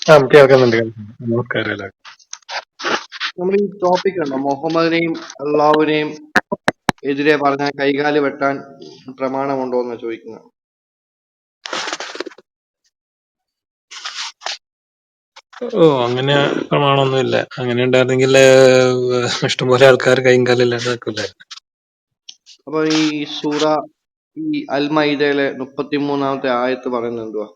കേൾക്കുന്നുണ്ട് കേൾക്കുന്നുണ്ട്. നമസ്കാരം എല്ലാവർക്കും. നമ്മൾ ഈ ടോപ്പിക് ഉണ്ടോ, മുഹമ്മദിനെയും അള്ളാഹുവിനെയും എതിരെ പറഞ്ഞ കൈകാല് വെട്ടാൻ പ്രമാണമുണ്ടോ എന്ന് ചോദിക്കുന്നത്. അങ്ങനെ പ്രമാണമൊന്നുമില്ല. അങ്ങനെ ഉണ്ടായിരുന്നെങ്കിൽ ഇഷ്ടംപോലെ ആൾക്കാർ കൈയും കാലും ഇല്ലാണ്ടാക്കില്ലായിരുന്നു. അപ്പൊ ഈ സൂറ ഈ അൽ മൈദയിലെ 33-ാമത്തെ ആയത്ത് പറയുന്നത് എന്തുവാ?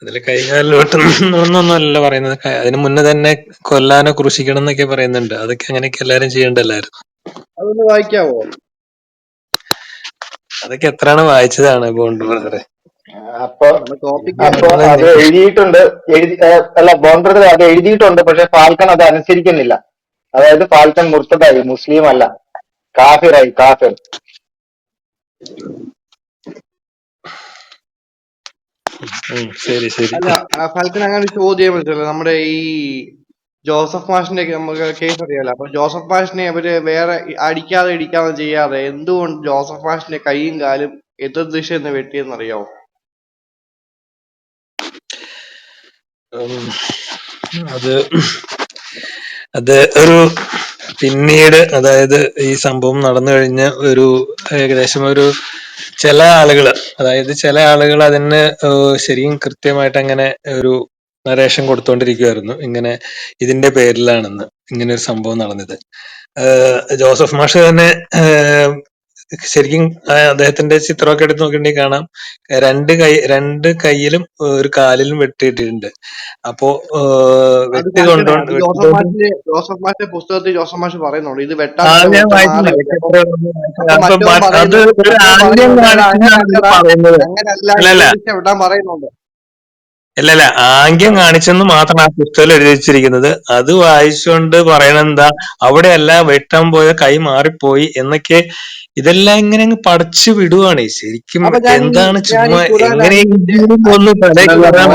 അതിൽ കൈകാലിൽ വെട്ടുന്നൊന്നുമല്ല പറയുന്നത്. അതിന് മുന്നേ തന്നെ കൊല്ലാനോ ക്രൂശിക്കണം എന്നൊക്കെ പറയുന്നുണ്ട്. അതൊക്കെ അങ്ങനെയൊക്കെ എല്ലാരും ചെയ്യേണ്ടല്ലായിരുന്നു. അതൊന്ന് വായിക്കാവോ? അതൊക്കെ എത്രയാണ് വായിച്ചതാണ് ബോണ്ട് ബ്രദറെ. അപ്പൊ നമ്മുടെ ടോപ്പിക് അപ്പൊ അത് എഴുതിയിട്ടുണ്ട്, അല്ല ബോണ്ടർ അത് എഴുതിയിട്ടുണ്ട്. പക്ഷെ ഫാൽക്കൺ അത് അനുസരിക്കുന്നില്ല. അതായത് ഫാൽക്കൺ മുർത്തതായി, മുസ്ലിം അല്ല, കാഫിറായി, കാഫിർ. ശരി ശരി. അല്ല ഫാൽക്കൻ, അങ്ങനെ ഒരു ചോദ്യം മനസ്സിലല്ലോ. നമ്മുടെ ഈ ജോസഫ് മാഷിന്റെ നമുക്ക് കേസ് അറിയാലോ. അപ്പൊ ജോസഫ് മാഷിനെ അവര് വേറെ അടിക്കാതെ ഇടിക്കാതെ ചെയ്യാതെ എന്തുകൊണ്ട് ജോസഫ് മാഷിന്റെ കൈയും കാലും എതിർ ദിശ എന്ന് വെട്ടിയെന്ന് അറിയാവോ? അത് അത് ഒരു പിന്നീട്, അതായത് ഈ സംഭവം നടന്നു കഴിഞ്ഞ ഒരു ഏകദേശം ഒരു ചില ആളുകൾ അതിന് ശരിയും കൃത്യമായിട്ട് അങ്ങനെ ഒരു നരേഷൻ കൊടുത്തോണ്ടിരിക്കുവായിരുന്നു. ഇങ്ങനെ ഇതിന്റെ പേരിലാണെന്ന് ഇങ്ങനെ ഒരു സംഭവം നടന്നത്. ജോസഫ് മാഷ് തന്നെ ശരിക്കും അദ്ദേഹത്തിന്റെ ചിത്രമൊക്കെ എടുത്ത് നോക്കിയിട്ടുണ്ടെങ്കിൽ കാണാം, രണ്ട് കൈയിലും ഒരു കാലിലും വെട്ടിയിട്ടിട്ടുണ്ട്. അപ്പോ വെട്ട് കൊണ്ടോണ്ട് ജോസഫ് മാഷിന്റെ പുസ്തകത്തിൽ ജോസഫ് മാഷ് പറയുന്നുണ്ട് ഇത് വെട്ടാൻ ഞാൻ നേരം ഒറ്റ വായിച്ചില്ല. മാറി. അപ്പൊ അപ്പൊ മറ്റവൻ അത് പറയുന്നു, ഒരു ആംഗ്യം കാണിച്ചെന്നാണ് പറയുന്നത്. അങ്ങനല്ല, അല്ലല്ല ചോദിച്ച വെട്ടാൻ പറയുന്നുണ്ട്. അല്ലല്ല ആംഗ്യം കാണിച്ചെന്ന് മാത്രം ആ പുസ്തകത്തിൽ എഴുതി വെച്ചിരിക്കുന്നത്. അത് വായിച്ചുകൊണ്ട് പറയണെന്താ, അവിടെയല്ല വെട്ടാൻ പോയ കൈ മാറിപ്പോയി എന്നൊക്കെ. ഇതെല്ലാം ഇങ്ങനെ അങ്ങ് പടച്ചു വിടുവാണ് ശരിക്കും. അപ്പൊ എന്താണ് ഞാൻ ഈ ചുമ്മാ ഖുറാൻ എങ്ങനെയെങ്കിലും ഒന്ന് തലയിൽ കയറാൻ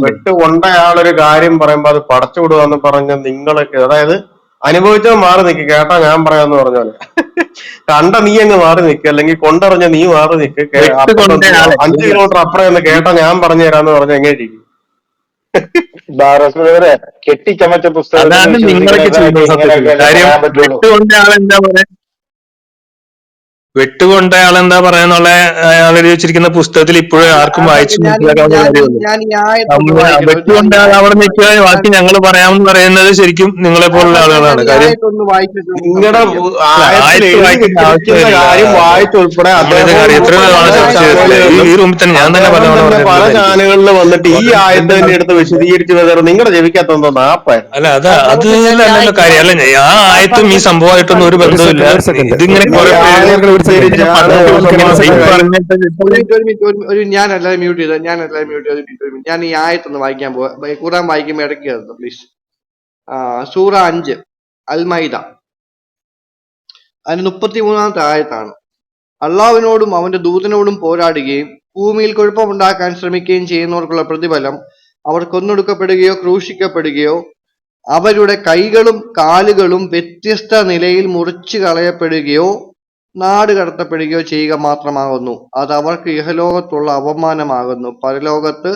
വെട്ടുകൊണ്ടയാളൊരു കാര്യം പറയുമ്പോ അത് പടച്ചു വിടുവാന്ന് പറഞ്ഞ നിങ്ങളൊക്കെ, അതായത് അനുഭവിച്ചത് മാറി നിൽക്ക്, കേട്ടാ ഞാൻ പറയാന്ന് പറഞ്ഞോലെ. കണ്ട നീ അങ്ങ് മാറി നിൽക്ക്, അല്ലെങ്കിൽ കൊണ്ടറിഞ്ഞ നീ മാറി നിൽക്ക്. 5 കിലോമീറ്റർ അപ്പുറം എന്ന് കേട്ടാ ഞാൻ പറഞ്ഞു തരാന്ന് പറഞ്ഞ എങ്ങനെ ഇരിക്കും? കെട്ടിച്ചമച്ച പുസ്തകത്തിൽ അതാണ് നിങ്ങളൊക്കെ ചെയ്യുന്നത്. സത്യത്തിൽ കാര്യം വെട്ടുകൊണ്ടയാളെന്താ പറയാന്നുള്ള അയാൾ എഴുതി വെച്ചിരിക്കുന്ന പുസ്തകത്തിൽ ഇപ്പോഴും ആർക്കും വായിച്ചു മനസ്സിലാക്കാവുന്ന കാര്യമുള്ളൂ. വെട്ടുകൊണ്ടയാൾ അവിടെ നിൽക്കുക, ബാക്കി ഞങ്ങൾ പറയാമെന്ന് പറയുന്നത് ശരിക്കും നിങ്ങളെ പോലുള്ള ആളുകളാണ്. കാര്യം നിങ്ങളുടെ കാര്യം വായിച്ചുൾപ്പെടെ ഈ റൂമിൽ തന്നെ ഞാൻ തന്നെ പല ചാനലുകളിൽ വന്നിട്ട് ഈ ആയത്ത് തന്നെ എടുത്ത് വിശദീകരിച്ച് നിങ്ങളുടെ ജപിക്കാത്തന്തോ നാപ്പായിരുന്നു. അല്ല അത് അല്ലല്ലോ കാര്യം. അല്ല, ആ ആയത്തും ഈ സംഭവമായിട്ടൊന്നും ഒരു ബന്ധവുമില്ല. ഇതിങ്ങനെ ഞാനല്ല മ്യൂട്ട് ചെയ്തത്. ഞാൻ ഈ ആയത്തൊന്ന് വായിക്കാൻ പോവാ. ഖുറാൻ വായിക്കുമ്പോ ഇടയ്ക്ക് കേട്ടോ പ്ലീസ്. സൂറ 5 അൽ മൈദ, അതിന് 33-ാമത്തെ ആയത്താണ്. അള്ളാഹുവിനോടും അവന്റെ ദൂതനോടും പോരാടുകയും ഭൂമിയിൽ കുഴപ്പമുണ്ടാക്കാൻ ശ്രമിക്കുകയും ചെയ്യുന്നവർക്കുള്ള പ്രതിഫലം അവർ കൊന്നൊടുക്കപ്പെടുകയോ ക്രൂശിക്കപ്പെടുകയോ അവരുടെ കൈകളും കാലുകളും വ്യത്യസ്ത നിലയിൽ മുറിച്ചു കളയപ്പെടുകയോ നാട് കടത്തപ്പെടുകയോ ചെയ്യുക മാത്രമാകുന്നു. അത് അവർക്ക് ഇഹലോകത്തുള്ള അപമാനമാകുന്നു, പരലോകത്ത്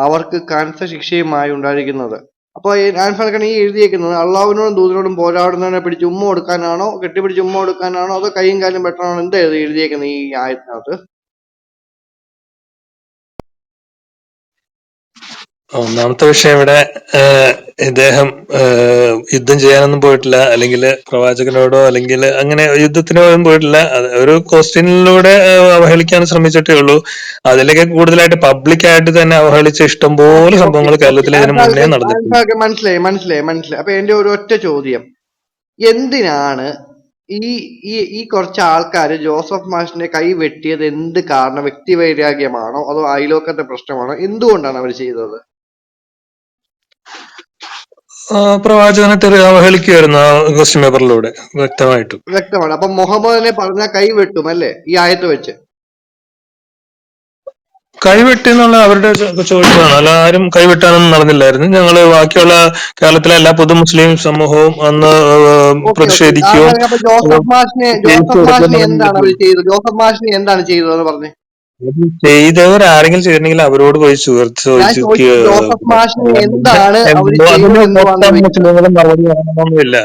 അവർക്ക് കനത്ത ശിക്ഷയുമായി ഉണ്ടായിരിക്കുന്നത്. അപ്പൊ ആൻഫാൽക്കൺ ഈ എഴുതിയേക്കുന്നത് അള്ളാഹുവിനോടും ദൂതനോടും പോരാടുന്നവനെ പിടിച്ച് ഉമ്മ കൊടുക്കാനാണോ, കെട്ടിപ്പിടിച്ച് ഉമ്മ കൊടുക്കാനാണോ, അതോ കൈയും കാലും വെട്ടണോ? എന്താ എഴുതിയേക്കുന്നത് ഈ ആയത്തിനകത്ത്? ഒന്നാമത്തെ വിഷയം, ഇവിടെ ഇദ്ദേഹം യുദ്ധം ചെയ്യാനൊന്നും പോയിട്ടില്ല, അല്ലെങ്കിൽ പ്രവാചകനോടോ അല്ലെങ്കിൽ അങ്ങനെ യുദ്ധത്തിനോടും പോയിട്ടില്ല. ഒരു ക്വസ്റ്റ്യനിലൂടെ അവഹേളിക്കാൻ ശ്രമിച്ചിട്ടേ ഉള്ളൂ. അതിലൊക്കെ കൂടുതലായിട്ട് പബ്ലിക്കായിട്ട് തന്നെ അവഹേളിച്ച ഇഷ്ടംപോലെ സംഭവങ്ങൾ കേരളത്തിൽ ഇതിനു മുന്നേ നടന്നിട്ടുണ്ട്. മനസ്സിലായി. അപ്പൊ എന്റെ ഒരു ഒറ്റ ചോദ്യം, എന്തിനാണ് ഈ കുറച്ച് ആൾക്കാര് ജോസഫ് മാഷിന്റെ കൈ വെട്ടിയത്? എന്ത് കാരണം? വ്യക്തിവൈരാഗ്യമാണോ അതോ അയലോക്കത്തെ പ്രശ്നമാണോ? എന്തുകൊണ്ടാണ് അവർ ചെയ്തത്? പ്രവാചകനെ അവഹേളിക്കുമായിരുന്നു ആ ക്വസ്റ്റ്യൻ പേപ്പറിലൂടെ വ്യക്തമാണ്. അപ്പൊ മുഹമ്മദിനെ പറഞ്ഞ കൈ വെട്ടും അല്ലേ ഈ ആയത്ത് വെച്ച്? കൈവെട്ടി എന്നുള്ള അവരുടെ ചോയ്സാണ്. അല്ല, ആരും കൈവെട്ടാനൊന്നും നടന്നില്ലായിരുന്നു. ഞങ്ങള് ബാക്കിയുള്ള കേരളത്തിലെ എല്ലാ പൊതു മുസ്ലിം സമൂഹവും അന്ന് ഓക്കെ ഓക്കെ. പ്രതിഷേധിക്കുകയും അങ്ങനെ അപ്പൊ കേസ് ജോസഫ് മാഷിനെ കൊടുക്കുകയും എന്താണ് അവർ ചെയ്തത്? ജോസഫ് മാഷിനെ എന്താണ് ചെയ്തതെന്ന് പറഞ്ഞേ. ചെയ്തവർ ആരെങ്കിലും ചെയ്തിട്ടുണ്ടെങ്കിൽ അവരോട് പോയി ഞാൻ ചോദിച്ചത് ജോസഫ് മാഷിനെ എന്താണ് അവർ അതിന് ചെയ്തത് എന്നുള്ളതാണ് മൊത്തം ചോദിക്കുന്നത്. മുസ്ലിങ്ങളും മറുപടി പറയണമെന്നില്ല.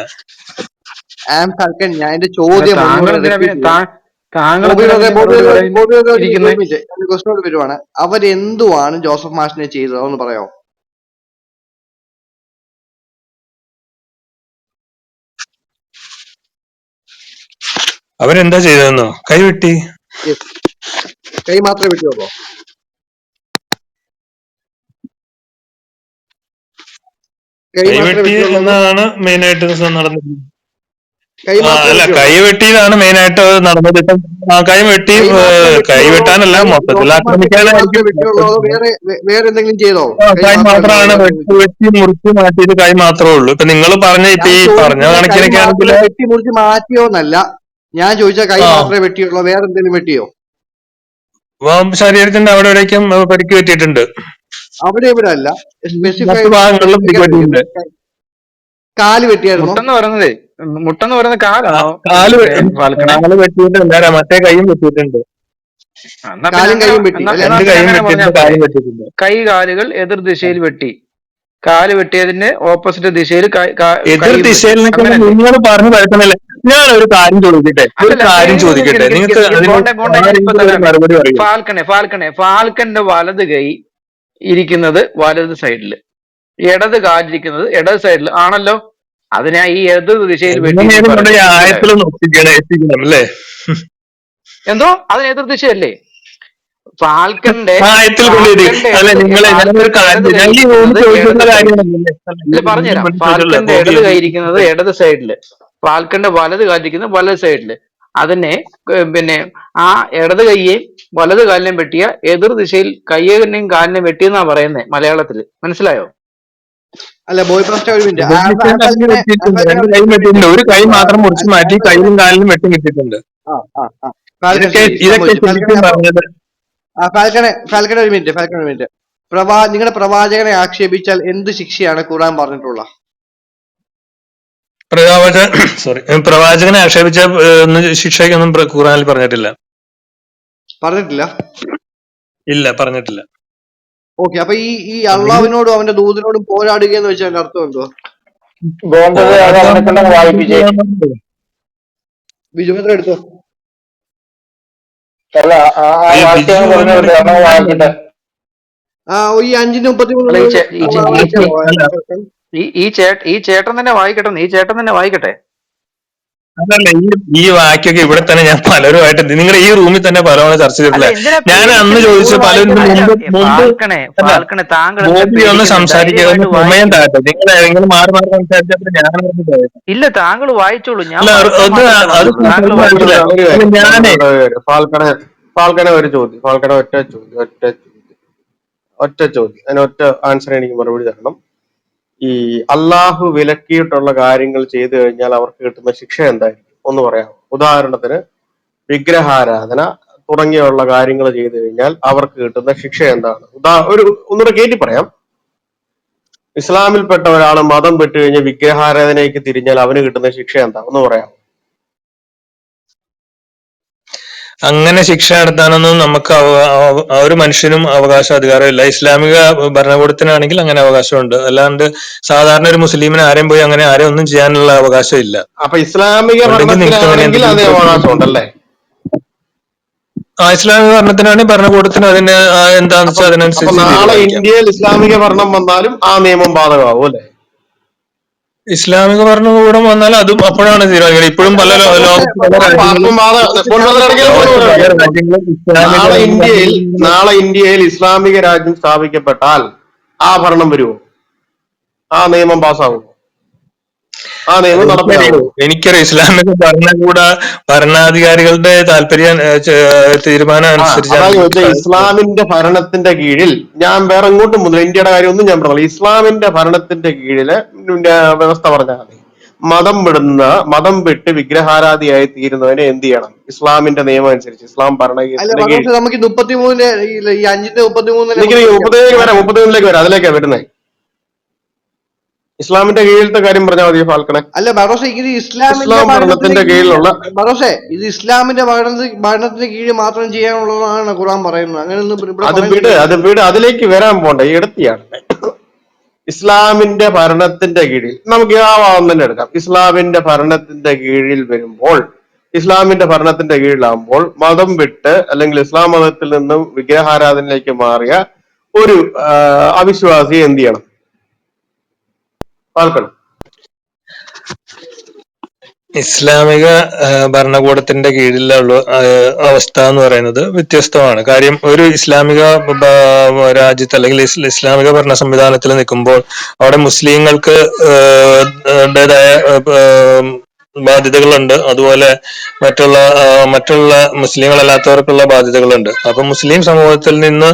ആം ഫാൽക്കൻ, ഞാൻ എന്റെ അല്ല, ചോദ്യം താങ്കൾ ഒന്നുകൂടെ എന്തിനാ റിപ്പീറ്റ് പിന്നെ ചെയ്യാം. താങ്കൾ ബോബി എന്തിനാ ബ്രദറെ, പിന്നെ മറുപടി ഒരു പറയുന്നത് ഇരിക്കുന്നേ? മിനിറ്റ്, എന്റെ ക്വസ്റ്റനോട് വരുവാണ്. അവരെന്തുവാണ് ജോസഫ് മാഷിനെ ചെയ്തത് ഒന്ന് പറയാമോ? അവരെന്താ ചെയ്തതെന്നോ? കൈവെട്ടി. Yes. കൈ മാത്രമേ വെട്ടിയുള്ളൂ? കൈ മാത്രമേ കൈവെട്ടി വെട്ടിയുള്ളൂ? എന്നതാണ് മെയിനായിട്ട് നടന്നത്. കൈ മാത്രമേ അല്ല, വെട്ടിയുള്ളൂ? കൈവെട്ടിയതാണ് മെയിനായിട്ട് നടന്നത്. ഇപ്പം കൈവെട്ടി, കൈ മാത്രമേ വെട്ടിയുള്ളൂ? കൈവെട്ടാനല്ല, മൊത്തത്തിൽ ജോസഫ് മാഷിന്റെ കൈ മാത്രമേ ആക്രമിക്കാനായിരിക്കും. വെട്ടിയുള്ളൂ? അതോ വേറെ എന്തെങ്കിലും ചെയ്തോ? കൈ കൈ മാത്രമേ മാത്രമാണ് വെട്ടി മുറിച്ച് മാറ്റിയത്. കൈ മാത്രമേ ഉള്ളൂ. ഇപ്പൊ നിങ്ങൾ ഇപ്പൊ ഞാൻ ഈ പറഞ്ഞ ചോദിക്കുന്നത് കൈ കണക്കിനൊക്കെ ആണെങ്കിൽ മാത്രമേ വെട്ടി മുറിച്ച് മാറ്റിയോന്നല്ല. ഞാൻ ചോദിച്ച കൈ ആ മാത്രമേ വെട്ടിയുള്ളൂ, വേറെ എന്തെങ്കിലും വെട്ടിയോ? ശരീരത്തിന്റെ അവിടെ ഇവിടേക്കും പരിക്ക് പറ്റിയിട്ടുണ്ട്. അവിടെ ഇവിടെ അല്ല, മറ്റു ഭാഗങ്ങളിലും പരിക്ക് പറ്റിയിട്ടുണ്ട്. കാല് വെട്ടിയായിരുന്നോ? മുട്ടെന്ന് പറയുന്നത് കാലാണോ കാല് ഫാൽക്കനെ? കാല് വെട്ടിയിട്ടുണ്ട്, മറ്റേ കൈയും വെട്ടിയിട്ടുണ്ട്. എന്നാ പിന്നെ കാലും അങ്ങനെ കൈയും വെട്ടി എന്നാ അല്ലെ? രണ്ട് പിന്നെ കൈയും അങ്ങനെ പറഞ്ഞാൽ വെട്ടിയിട്ടുണ്ട്, പോരെ. കാലും വെട്ടിയിട്ടുണ്ട്. കൈ കാലുകൾ എതിർ ദിശയിൽ വെട്ടി, കാല് വെട്ടിയതിന്റെ ഓപ്പോസിറ്റ് ദിശയിൽ എതിർ ദിശയിൽ നിൽക്കുന്ന നിങ്ങൾ പറഞ്ഞു പറ്റുന്നില്ല. ഞാൻ ഒരു കാര്യം ചോദിക്കട്ടെ, നിങ്ങൾക്ക് അതിന് മറുപടി പറയൂ. ഫാൽക്കന്റെ വലത് കൈ ഇരിക്കുന്നത് വലത് സൈഡില്, ഇടത് കാലിരിക്കുന്നത് ഇടത് സൈഡിൽ ആണല്ലോ. അതിനാ ഈ എതിർ ദിശയിൽ വെട്ടി ആയത്തിലൊന്ന് എത്തിക്കണം അല്ലേ? എന്തോ അതിന് എതിർ ദിശയല്ലേ ഫാൽക്കന്റെ? ആയത്തിൽ കൊണ്ടെത്തി. അല്ല, നിങ്ങൾ പറഞ്ഞുതരാം. ഫാൽക്കന്റെ ഇടത് കൈ ഇരിക്കുന്നത് ഇടത് സൈഡില്, ഫാൽക്കന്റെ വലത് കാലിരിക്കുന്നത് വലത് സൈഡില്. അതിനെ പിന്നെ ആ ഇടത് കൈയെയും വലത് കാലിനെയും വെട്ടിയ എതിർ ദിശയിൽ കയ്യേനെയും കാലിനെയും വെട്ടിയെന്നാ പറയുന്നത് മലയാളത്തില്. മനസ്സിലായോ? അല്ല, ബോയ് പാസ്റ്റർ ഒരു മിനിറ്റ്. രണ്ട് കൈ വെട്ടിയിട്ടുണ്ട്. ഒരു കൈ മാത്രം മുറിച്ച് മാറ്റി കൈയും കാലിനും വെട്ടി കിട്ടിയിട്ടുണ്ട്. ഇതൊക്കെ ശരിക്കും പറഞ്ഞത്. ഫാൽക്കൺ ഒരു മിനിറ്റ്. നിങ്ങളുടെ പ്രവാചകനെ ആക്ഷേപിച്ചാൽ എന്ത് ശിക്ഷയാണ് ഖുർആൻ പറഞ്ഞിട്ടുള്ളത്? പ്രവാചകനെ ആക്ഷേപിച്ച ശിക്ഷയ്ക്കൊന്നും ഖുർആനിൽ പറഞ്ഞിട്ടില്ല. ഇല്ല, പറഞ്ഞിട്ടില്ല. ഓക്കെ. അപ്പൊ ഈ അള്ളാഹുവിനോടും അവന്റെ ദൂതനോടും പോരാടുക എന്ന് വെച്ചാൽ അർത്ഥം എന്തുവാ? ബിജുമിത്ര എടുത്തോ. ഈ 5:33 ഈ ചേട്ടൻ തന്നെ വായിക്കട്ടെ. അതല്ല, ഈ വാക്യൊക്കെ ഇവിടെ തന്നെ ഞാൻ പലരുമായിട്ട്, നിങ്ങളുടെ ഈ റൂമിൽ തന്നെ പലവണ ചർച്ച ചെയ്തിട്ടില്ല. ഞാൻ അന്ന് ചോദിച്ച പലരും ബോബി ഒന്ന് സംസാരിക്കുക, സമയം താട്ടെ. നിങ്ങൾ മാറി മാറി സംസാരിച്ചപ്പോൾ ഞാൻ ഇല്ല, താങ്കൾ വായിച്ചോളൂ. ഫാൽക്കനെ ഒരു ചോദ്യം, ഫാൽക്കനെ ഒറ്റ ചോദ്യം, അതിന് ഒറ്റ ആൻസർ എനിക്ക് മറുപടി തരണം. ഈ അള്ളാഹു വിലക്കിയിട്ടുള്ള കാര്യങ്ങൾ ചെയ്തു കഴിഞ്ഞാൽ അവർക്ക് കിട്ടുന്ന ശിക്ഷ എന്തായിരിക്കും ഒന്ന് പറയാമോ? ഉദാഹരണത്തിന് വിഗ്രഹാരാധന തുടങ്ങിയുള്ള കാര്യങ്ങൾ ചെയ്തു കഴിഞ്ഞാൽ അവർക്ക് കിട്ടുന്ന ശിക്ഷ എന്താണ്? ഒന്നുകൂടെ കയറ്റി പറയാം. ഇസ്ലാമിൽപ്പെട്ട ഒരാൾ മതം വിട്ടു കഴിഞ്ഞ് വിഗ്രഹാരാധനയ്ക്ക് തിരിഞ്ഞാൽ അവന് കിട്ടുന്ന ശിക്ഷ എന്താ ഒന്ന് പറയാം? അങ്ങനെ ശിക്ഷ നടത്താനൊന്നും നമുക്ക് ഒരു മനുഷ്യനും അധികാരം ഇല്ല. ഇസ്ലാമിക ഭരണകൂടത്തിനാണെങ്കിൽ അങ്ങനെ അവകാശമുണ്ട്. അല്ലാണ്ട് സാധാരണ ഒരു മുസ്ലിമിന് ആരെയും പോയി അങ്ങനെ ആരെയും ഒന്നും ചെയ്യാനുള്ള അവകാശം ഇല്ല. അപ്പൊ ഇസ്ലാമിക ഭരണത്തിനാണെങ്കിൽ അതേ അവകാശം ഉണ്ടല്ലേ? ഇസ്ലാമിക ഭരണത്തിനാണെങ്കിൽ ഭരണകൂടത്തിന് അതിന് എന്താണെന്ന് വെച്ചാൽ അതിനനുസരിച്ച് നാളെ ഇന്ത്യയിൽ ഇസ്ലാമിക ഭരണം വന്നാലും ആ നിയമം ബാധകമാവും അല്ലെ? ഇസ്ലാമിക ഭരണകൂടം വന്നാൽ അതും അപ്പോഴാണ് തീരുമാനിക്കുന്നത്. ഇപ്പോഴും പല നാളെ ഇന്ത്യയിൽ ഇസ്ലാമിക രാജ്യം സ്ഥാപിക്കപ്പെട്ടാൽ ആ ഭരണം വരുമോ? ആ നിയമം പാസ്സാവുമോ? ആ നിയമം നടപ്പിലാവുമോ? എനിക്കറിയാം. ഇസ്ലാമിക ഭരണാധികാരികളുടെ താല്പര്യം തീരുമാനം അനുസരിച്ച് ഇസ്ലാമിന്റെ ഭരണത്തിന്റെ കീഴിൽ, ഞാൻ വേറെ ഇങ്ങോട്ടും ഇന്ത്യയുടെ കാര്യം ഒന്നും ഞാൻ പറഞ്ഞില്ല, ഇസ്ലാമിന്റെ ഭരണത്തിന്റെ കീഴില് വ്യവസ്ഥ പറഞ്ഞാൽ മതി. മതം വിട്ട് വിഗ്രഹാരാധിയായി തീരുന്നവനെ എന്ത് ചെയ്യണം? ഇസ്ലാമിന്റെ നിയമം അനുസരിച്ച്, ഇസ്ലാം അല്ല ഭരണഘടനയുടെ കീഴിൽ. ബറോസെ, നമുക്ക് 33 ഈ 5-33 എനിക്ക് നമുക്ക് പഠിക്കാം. 33ലേക്ക് വരാം, അതിലേക്കാ വരുന്നത്. ഇസ്ലാമിന്റെ കീഴിലത്തെ കാര്യം പറഞ്ഞാൽ മതി ഫാൽക്കണെ. അല്ല ബറോസെ, ഇത് ഇസ്ലാമിന്റെ ഇസ്ലാം ഭരണത്തിന്റെ കീഴിലുള്ള ബറോസെ, ഇത് ഇസ്ലാമിന്റെ ഭരണത്തിന് കീഴിൽ മാത്രം ചെയ്യാനുള്ളതാണ് ഖുർആൻ പറയുന്നത്. അങ്ങനെയൊന്നും ഇവിടെ അത് പറയുന്നില്ല. വിട്, അതിലേക്ക് വരാൻ പോണ്ട, എടുത്തിയാണ്. ഇസ്ലാമിന്റെ ഭരണത്തിന്റെ കീഴിൽ നമുക്ക് ആ ഭാവം തന്നെ എടുക്കാം. ഇസ്ലാമിന്റെ ഭരണത്തിന്റെ കീഴിൽ വരുമ്പോൾ, ഇസ്ലാമിന്റെ ഭരണത്തിന്റെ കീഴിലാകുമ്പോൾ മതം വിട്ട് അല്ലെങ്കിൽ ഇസ്ലാം മതത്തിൽ നിന്നും വിഗ്രഹാരാധനയിലേക്ക് മാറിയ ഒരു അവിശ്വാസി എന്ത് ചെയ്യണം? പാൽക്കണം. ഇസ്ലാമിക ഭരണകൂടത്തിന്റെ കീഴിലുള്ള അവസ്ഥ എന്ന് പറയുന്നത് വ്യത്യസ്തമാണ്. കാര്യം ഒരു ഇസ്ലാമിക രാജ്യത്ത് അല്ലെങ്കിൽ ഇസ്ലാമിക ഭരണ സംവിധാനത്തിൽ നിൽക്കുമ്പോൾ അവിടെ മുസ്ലിങ്ങൾക്ക് ബാധ്യതകളുണ്ട്, അതുപോലെ മറ്റുള്ള മുസ്ലിങ്ങളല്ലാത്തവർക്കുള്ള ബാധ്യതകളുണ്ട്. അപ്പൊ മുസ്ലിം സമൂഹത്തിൽ നിന്ന്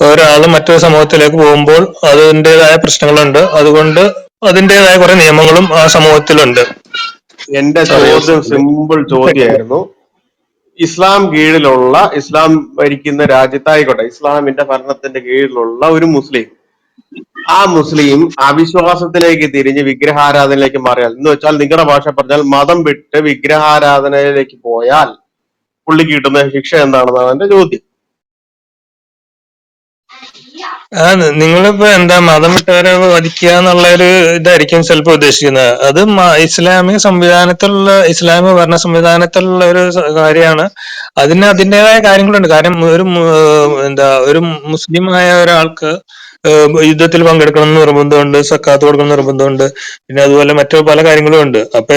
ഒരാൾ മറ്റൊരു സമൂഹത്തിലേക്ക് പോകുമ്പോൾ അതിൻ്റെതായ പ്രശ്നങ്ങളുണ്ട്. അതുകൊണ്ട് അതിൻ്റെതായ കുറെ നിയമങ്ങളും ആ സമൂഹത്തിലുണ്ട്. എന്റെ ചോദ്യം സിമ്പിൾ ചോദ്യമായിരുന്നു. ഇസ്ലാം ഭരിക്കുന്ന രാജ്യത്തായിക്കോട്ടെ, ഇസ്ലാമിന്റെ ഭരണത്തിന്റെ കീഴിലുള്ള ഒരു മുസ്ലിം, ആ മുസ്ലിം അവിശ്വാസത്തിലേക്ക് തിരിഞ്ഞ് വിഗ്രഹാരാധനയിലേക്ക് മാറിയാൽ, എന്ന് വെച്ചാൽ നിങ്ങളുടെ ഭാഷ പറഞ്ഞാൽ മതം വിട്ട് വിഗ്രഹാരാധനയിലേക്ക് പോയാൽ പുള്ളിക്ക് കിട്ടുന്ന ശിക്ഷ എന്താണെന്നാണ് എന്റെ ചോദ്യം. നിങ്ങളിപ്പോ എന്താ മതം വിട്ടവരെ വധിക്കുക എന്നുള്ള ഒരു ഇതായിരിക്കും ചിലപ്പോ ഉദ്ദേശിക്കുന്നത്. അത് ഇസ്ലാമിക ഭരണ സംവിധാനത്തിലുള്ള ഒരു കാര്യമാണ്. അതിന് അതിൻ്റെതായ കാര്യങ്ങളുണ്ട്. കാര്യം ഒരു മുസ്ലിമായ ഒരാൾക്ക് യുദ്ധത്തിൽ പങ്കെടുക്കണം എന്ന് നിർബന്ധമുണ്ട്, സക്കാത്ത് കൊടുക്കണം നിർബന്ധമുണ്ട്, പിന്നെ അതുപോലെ മറ്റു പല കാര്യങ്ങളും ഉണ്ട്. അപ്പൊ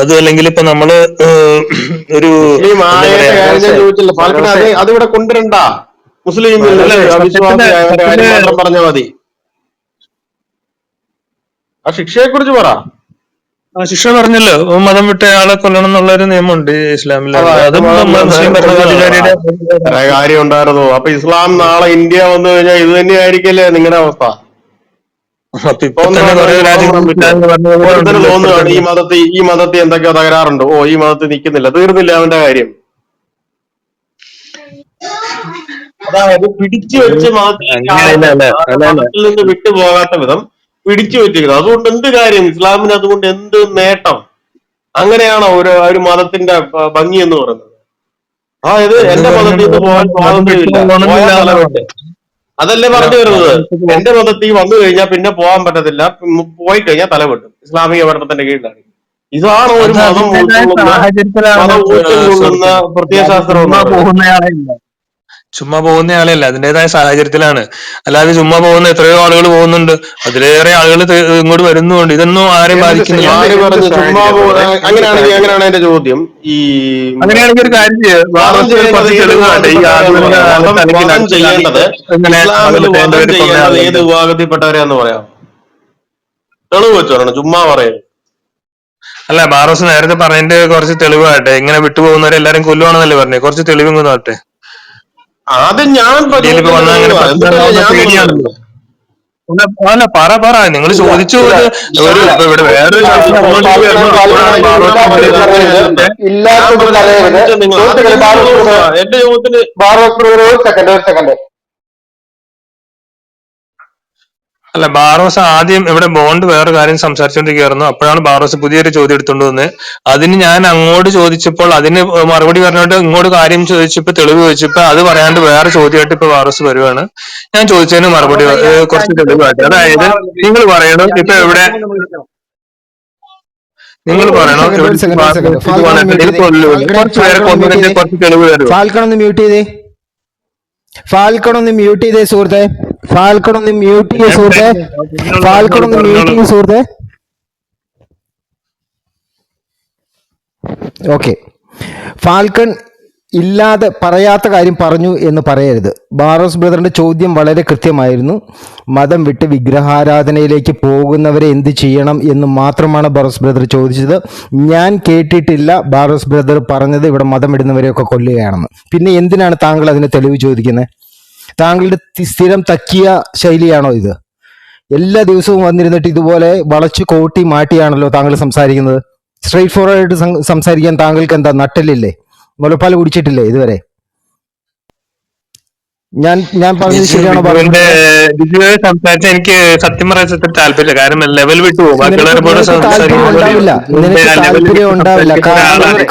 അത് അല്ലെങ്കിൽ ഇപ്പൊ നമ്മള് ഒരു അതിവിടെ കൊണ്ടുവരണ്ട, മുസ്ലിം അവിശ്വാസിയായവന്റെ കാര്യം മാത്രം പറഞ്ഞാൽ മതി. ആ ശിക്ഷയെ കുറിച്ച് പറ. ശിക്ഷ പറഞ്ഞല്ലോ, മതം വിട്ട ആളെ കൊല്ലണം എന്നുള്ള ഒരു നിയമമുണ്ട് ഇസ്ലാമിൽ. അതും മുസ്ലിം ഭരണാധികാരിയുടെ കാര്യം ഉണ്ടായിരുന്നു. അപ്പൊ ഇസ്ലാം നാളെ ഇന്ത്യ വന്നു കഴിഞ്ഞാൽ ഇത് തന്നെയായിരിക്കല്ലേ നിങ്ങളുടെ അവസ്ഥ? തോന്നുകയാണ് ഈ മതത്തിൽ എന്തൊക്കെയോ തകരാറുണ്ട്, ഓ ഈ മതത്തിൽ നിൽക്കുന്നില്ല, തീർന്നില്ല അവന്റെ കാര്യം. അതായത് പിടിച്ചു വെച്ച് മതത്തിൽ നിന്ന് വിട്ടുപോകാത്ത വിധം പിടിച്ചു വെച്ചിരിക്കുന്നത്. അതുകൊണ്ട് എന്ത് കാര്യം? ഇസ്ലാമിന് അതുകൊണ്ട് എന്ത് നേട്ടം? അങ്ങനെയാണോ ഒരു മതത്തിന്റെ ഭംഗി എന്ന് പറയുന്നത്? അതായത് എന്റെ മതത്തിൽ നിന്ന് പോകാൻ സ്വാതന്ത്ര്യമില്ല, പോയാൽ തലവെട്ട്. അതല്ലേ പറഞ്ഞു വരുന്നത്. എന്റെ മതത്തിൽ വന്നു കഴിഞ്ഞാൽ പിന്നെ പോകാൻ പറ്റത്തില്ല, പോയി കഴിഞ്ഞാൽ തലവെട്ടും. ഇസ്ലാമിക ഭരണത്തിന്റെ കീഴിലാണ്. ഇതാണ് ഒരു മതം ഉൾക്കൊള്ളുന്ന പ്രത്യയശാസ്ത്രം. ചുമ്മാ പോകുന്ന ആളല്ല, അതിൻ്റെതായ സാഹചര്യത്തിലാണ്. അല്ലാതെ ചുമ്മാ പോകുന്ന എത്രയോ ആളുകൾ പോകുന്നുണ്ട്, അതിലേറെ ആളുകൾ ഇങ്ങോട്ട് വരുന്നുണ്ട്. ഇതൊന്നും ആരെയും ബാധിക്കുന്നില്ല. അങ്ങനെയാണ് എന്റെ ചോദ്യം. അങ്ങനെയാണെങ്കിൽ ഒരു കാര്യം ഏത് വിഭാഗത്തിൽപ്പെട്ടവരെയാന്ന് പറയാം? തെളിവ് വെച്ചോരണം, ചുമ്മാ പറയുന്നത്. അല്ല, ബാറോസ് നേരത്തെ പറഞ്ഞതിന്റെ കുറച്ച് തെളിവാട്ടെ. ഇങ്ങനെ വിട്ടുപോകുന്നവരെല്ലാരും കൊല്ലുവാണെന്നല്ലേ പറഞ്ഞേ? കുറച്ച് തെളിവ് നോട്ടെ. ആദ്യം ഞാൻ അല്ല, പറ നിങ്ങൾ ചോദിച്ചു. ഇവിടെ വേറൊരു എന്റെ ചോദ്യത്തിന് അല്ല, ബാറോസ് ആദ്യം ഇവിടെ ബോണ്ട് വേറെ കാര്യം സംസാരിച്ചുകൊണ്ടിരിക്കുകയായിരുന്നു. അപ്പോഴാണ് ബാറോസ് പുതിയൊരു ചോദ്യം എടുത്തുകൊണ്ട് വന്നത്. അതിന് ഞാൻ അങ്ങോട്ട് ചോദിച്ചപ്പോൾ അതിന് മറുപടി പറഞ്ഞോണ്ട് ഇങ്ങോട്ട് കാര്യം ചോദിച്ചപ്പോ തെളിവ് ചോദിച്ചപ്പോ അത് പറയാണ്ട് വേറെ ചോദ്യമായിട്ട് ഇപ്പൊ ബാറോസ് വരുവാണ്. ഞാൻ ചോദിച്ചതിന് മറുപടി കുറച്ച് തെളിവായിട്ട്, അതായത് നിങ്ങൾ പറയണം ഇപ്പൊ ഇവിടെ നിങ്ങൾ പറയണോ കുറച്ച് തെളിവ് തരും. ഫാൽക്കൺ ഒന്ന് മ്യൂട്ട് ചെയ്തേ, ഫാൽക്കൺ ഒന്ന് മ്യൂട്ട് ചെയ്തേ സുഹൃത്തെ, ഫാൽക്കൺ ഒന്ന് മ്യൂട്ട് ചെയ്യേ സുഹൃത്തെ, ഫാൽക്കൺ ഒന്ന് മ്യൂട്ട് ചെയ്യേ സുഹൃത്തെ. ഓക്കെ, ഫാൽക്കൺ ഇല്ലാതെ പറയാത്ത കാര്യം പറഞ്ഞു എന്ന് പറയരുത്. ബാറോസ് ബ്രദറിന്റെ ചോദ്യം വളരെ കൃത്യമായിരുന്നു. മതം വിട്ട് വിഗ്രഹാരാധനയിലേക്ക് പോകുന്നവരെ എന്ത് ചെയ്യണം എന്ന് മാത്രമാണ് ബാറോസ് ബ്രദർ ചോദിച്ചത്. ഞാൻ കേട്ടിട്ടില്ല ബാറോസ് ബ്രദർ പറഞ്ഞത് ഇവിടെ മതം വിടുന്നവരെയൊക്കെ കൊല്ലുകയാണെന്ന്. പിന്നെ എന്തിനാണ് താങ്കൾ അതിന് തെളിവ് ചോദിക്കുന്നത്? താങ്കളുടെ സ്ഥിരം തക്കിയ ശൈലിയാണോ ഇത്? എല്ലാ ദിവസവും വന്നിരുന്നിട്ട് ഇതുപോലെ വളച്ചു കോട്ടി മാറ്റിയാണല്ലോ താങ്കൾ സംസാരിക്കുന്നത്. സ്ട്രെയിറ്റ് ഫോർവേഡ് ആയിട്ട് സംസാരിക്കാൻ താങ്കൾക്ക് എന്താ നട്ടലില്ലേ? മുലപ്പാൽ കുടിച്ചിട്ടില്ലേ ഇതുവരെ? ഞാൻ പറഞ്ഞത് ശരിയാണോ ബിജുവിന്റെ പറഞ്ഞത്? ബിജുവെ സംസാരിച്ച എനിക്ക് സത്യം പറയാൻ താല്പര്യമില്ല. കാരണം ലെവൽ വിട്ടു പോകും. ബാക്കിയുള്ളവരെ പോലെ താല്പര്യം ഉണ്ടാവില്ല, നിനക്ക് താല്പര്യം ഉണ്ടാവില്ല.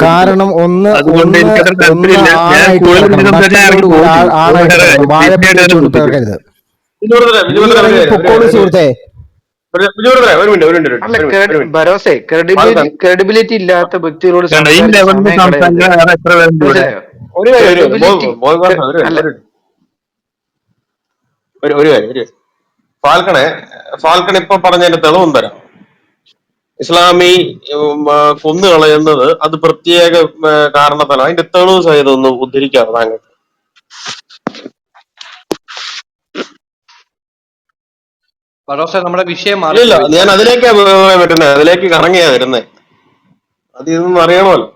കാരണം ഒന്ന് അതുകൊണ്ട് ഒന്ന് എനിക്കത്ര ഒന്ന് താല്പര്യമില്ല. ഞാൻ ആണായിട്ട് കൂടുതൽ കിടക്കണം, മറ്റുള്ളവരോട് കൂടി ആണായിട്ട് കിടക്കണം. വാഴപ്പിണ്ടി വെച്ച് കൊടുത്തവർക്കരുത്. നീ ഇറങ്ങി പൊക്കോളൂ സുഹൃത്തെ. അല്ല, ഭരോസെ ക്രെഡിബിലിറ്റി ഇല്ലാത്ത വ്യക്തികളോട് ഈ സംസാരിച്ച് ലെവലിൽ സമയം കളയരുത്. സംസാരിക്കാൻ വേറെ എത്ര പേരുണ്ട് ഇവിടെ? മനസ്സിലായോ? ക്രെഡിബിലിറ്റി അല്ല, ഒരു കാര്യം ഫാൽക്കൺ ഇപ്പൊ പറഞ്ഞതിന്റെ തെളിവും തരാം. ഇസ്ലാമി കൊന്നു കളയുന്നത് അത് പ്രത്യേക കാരണത്താലാണ്. അതിന്റെ തെളിവ് സഹിതം ഒന്ന് ഉദ്ധരിക്കാറ് താങ്കൾ? ഫറോസെ, നമ്മുടെ വിഷയം ഇല്ല, മാറിപ്പോയി. ഞാൻ അതിലേക്കാ വരുന്നത്, അതിലേക്ക് കറങ്ങിയാ വരുന്നത്. അത് ഇതൊന്നും അറിയണമല്ലോ.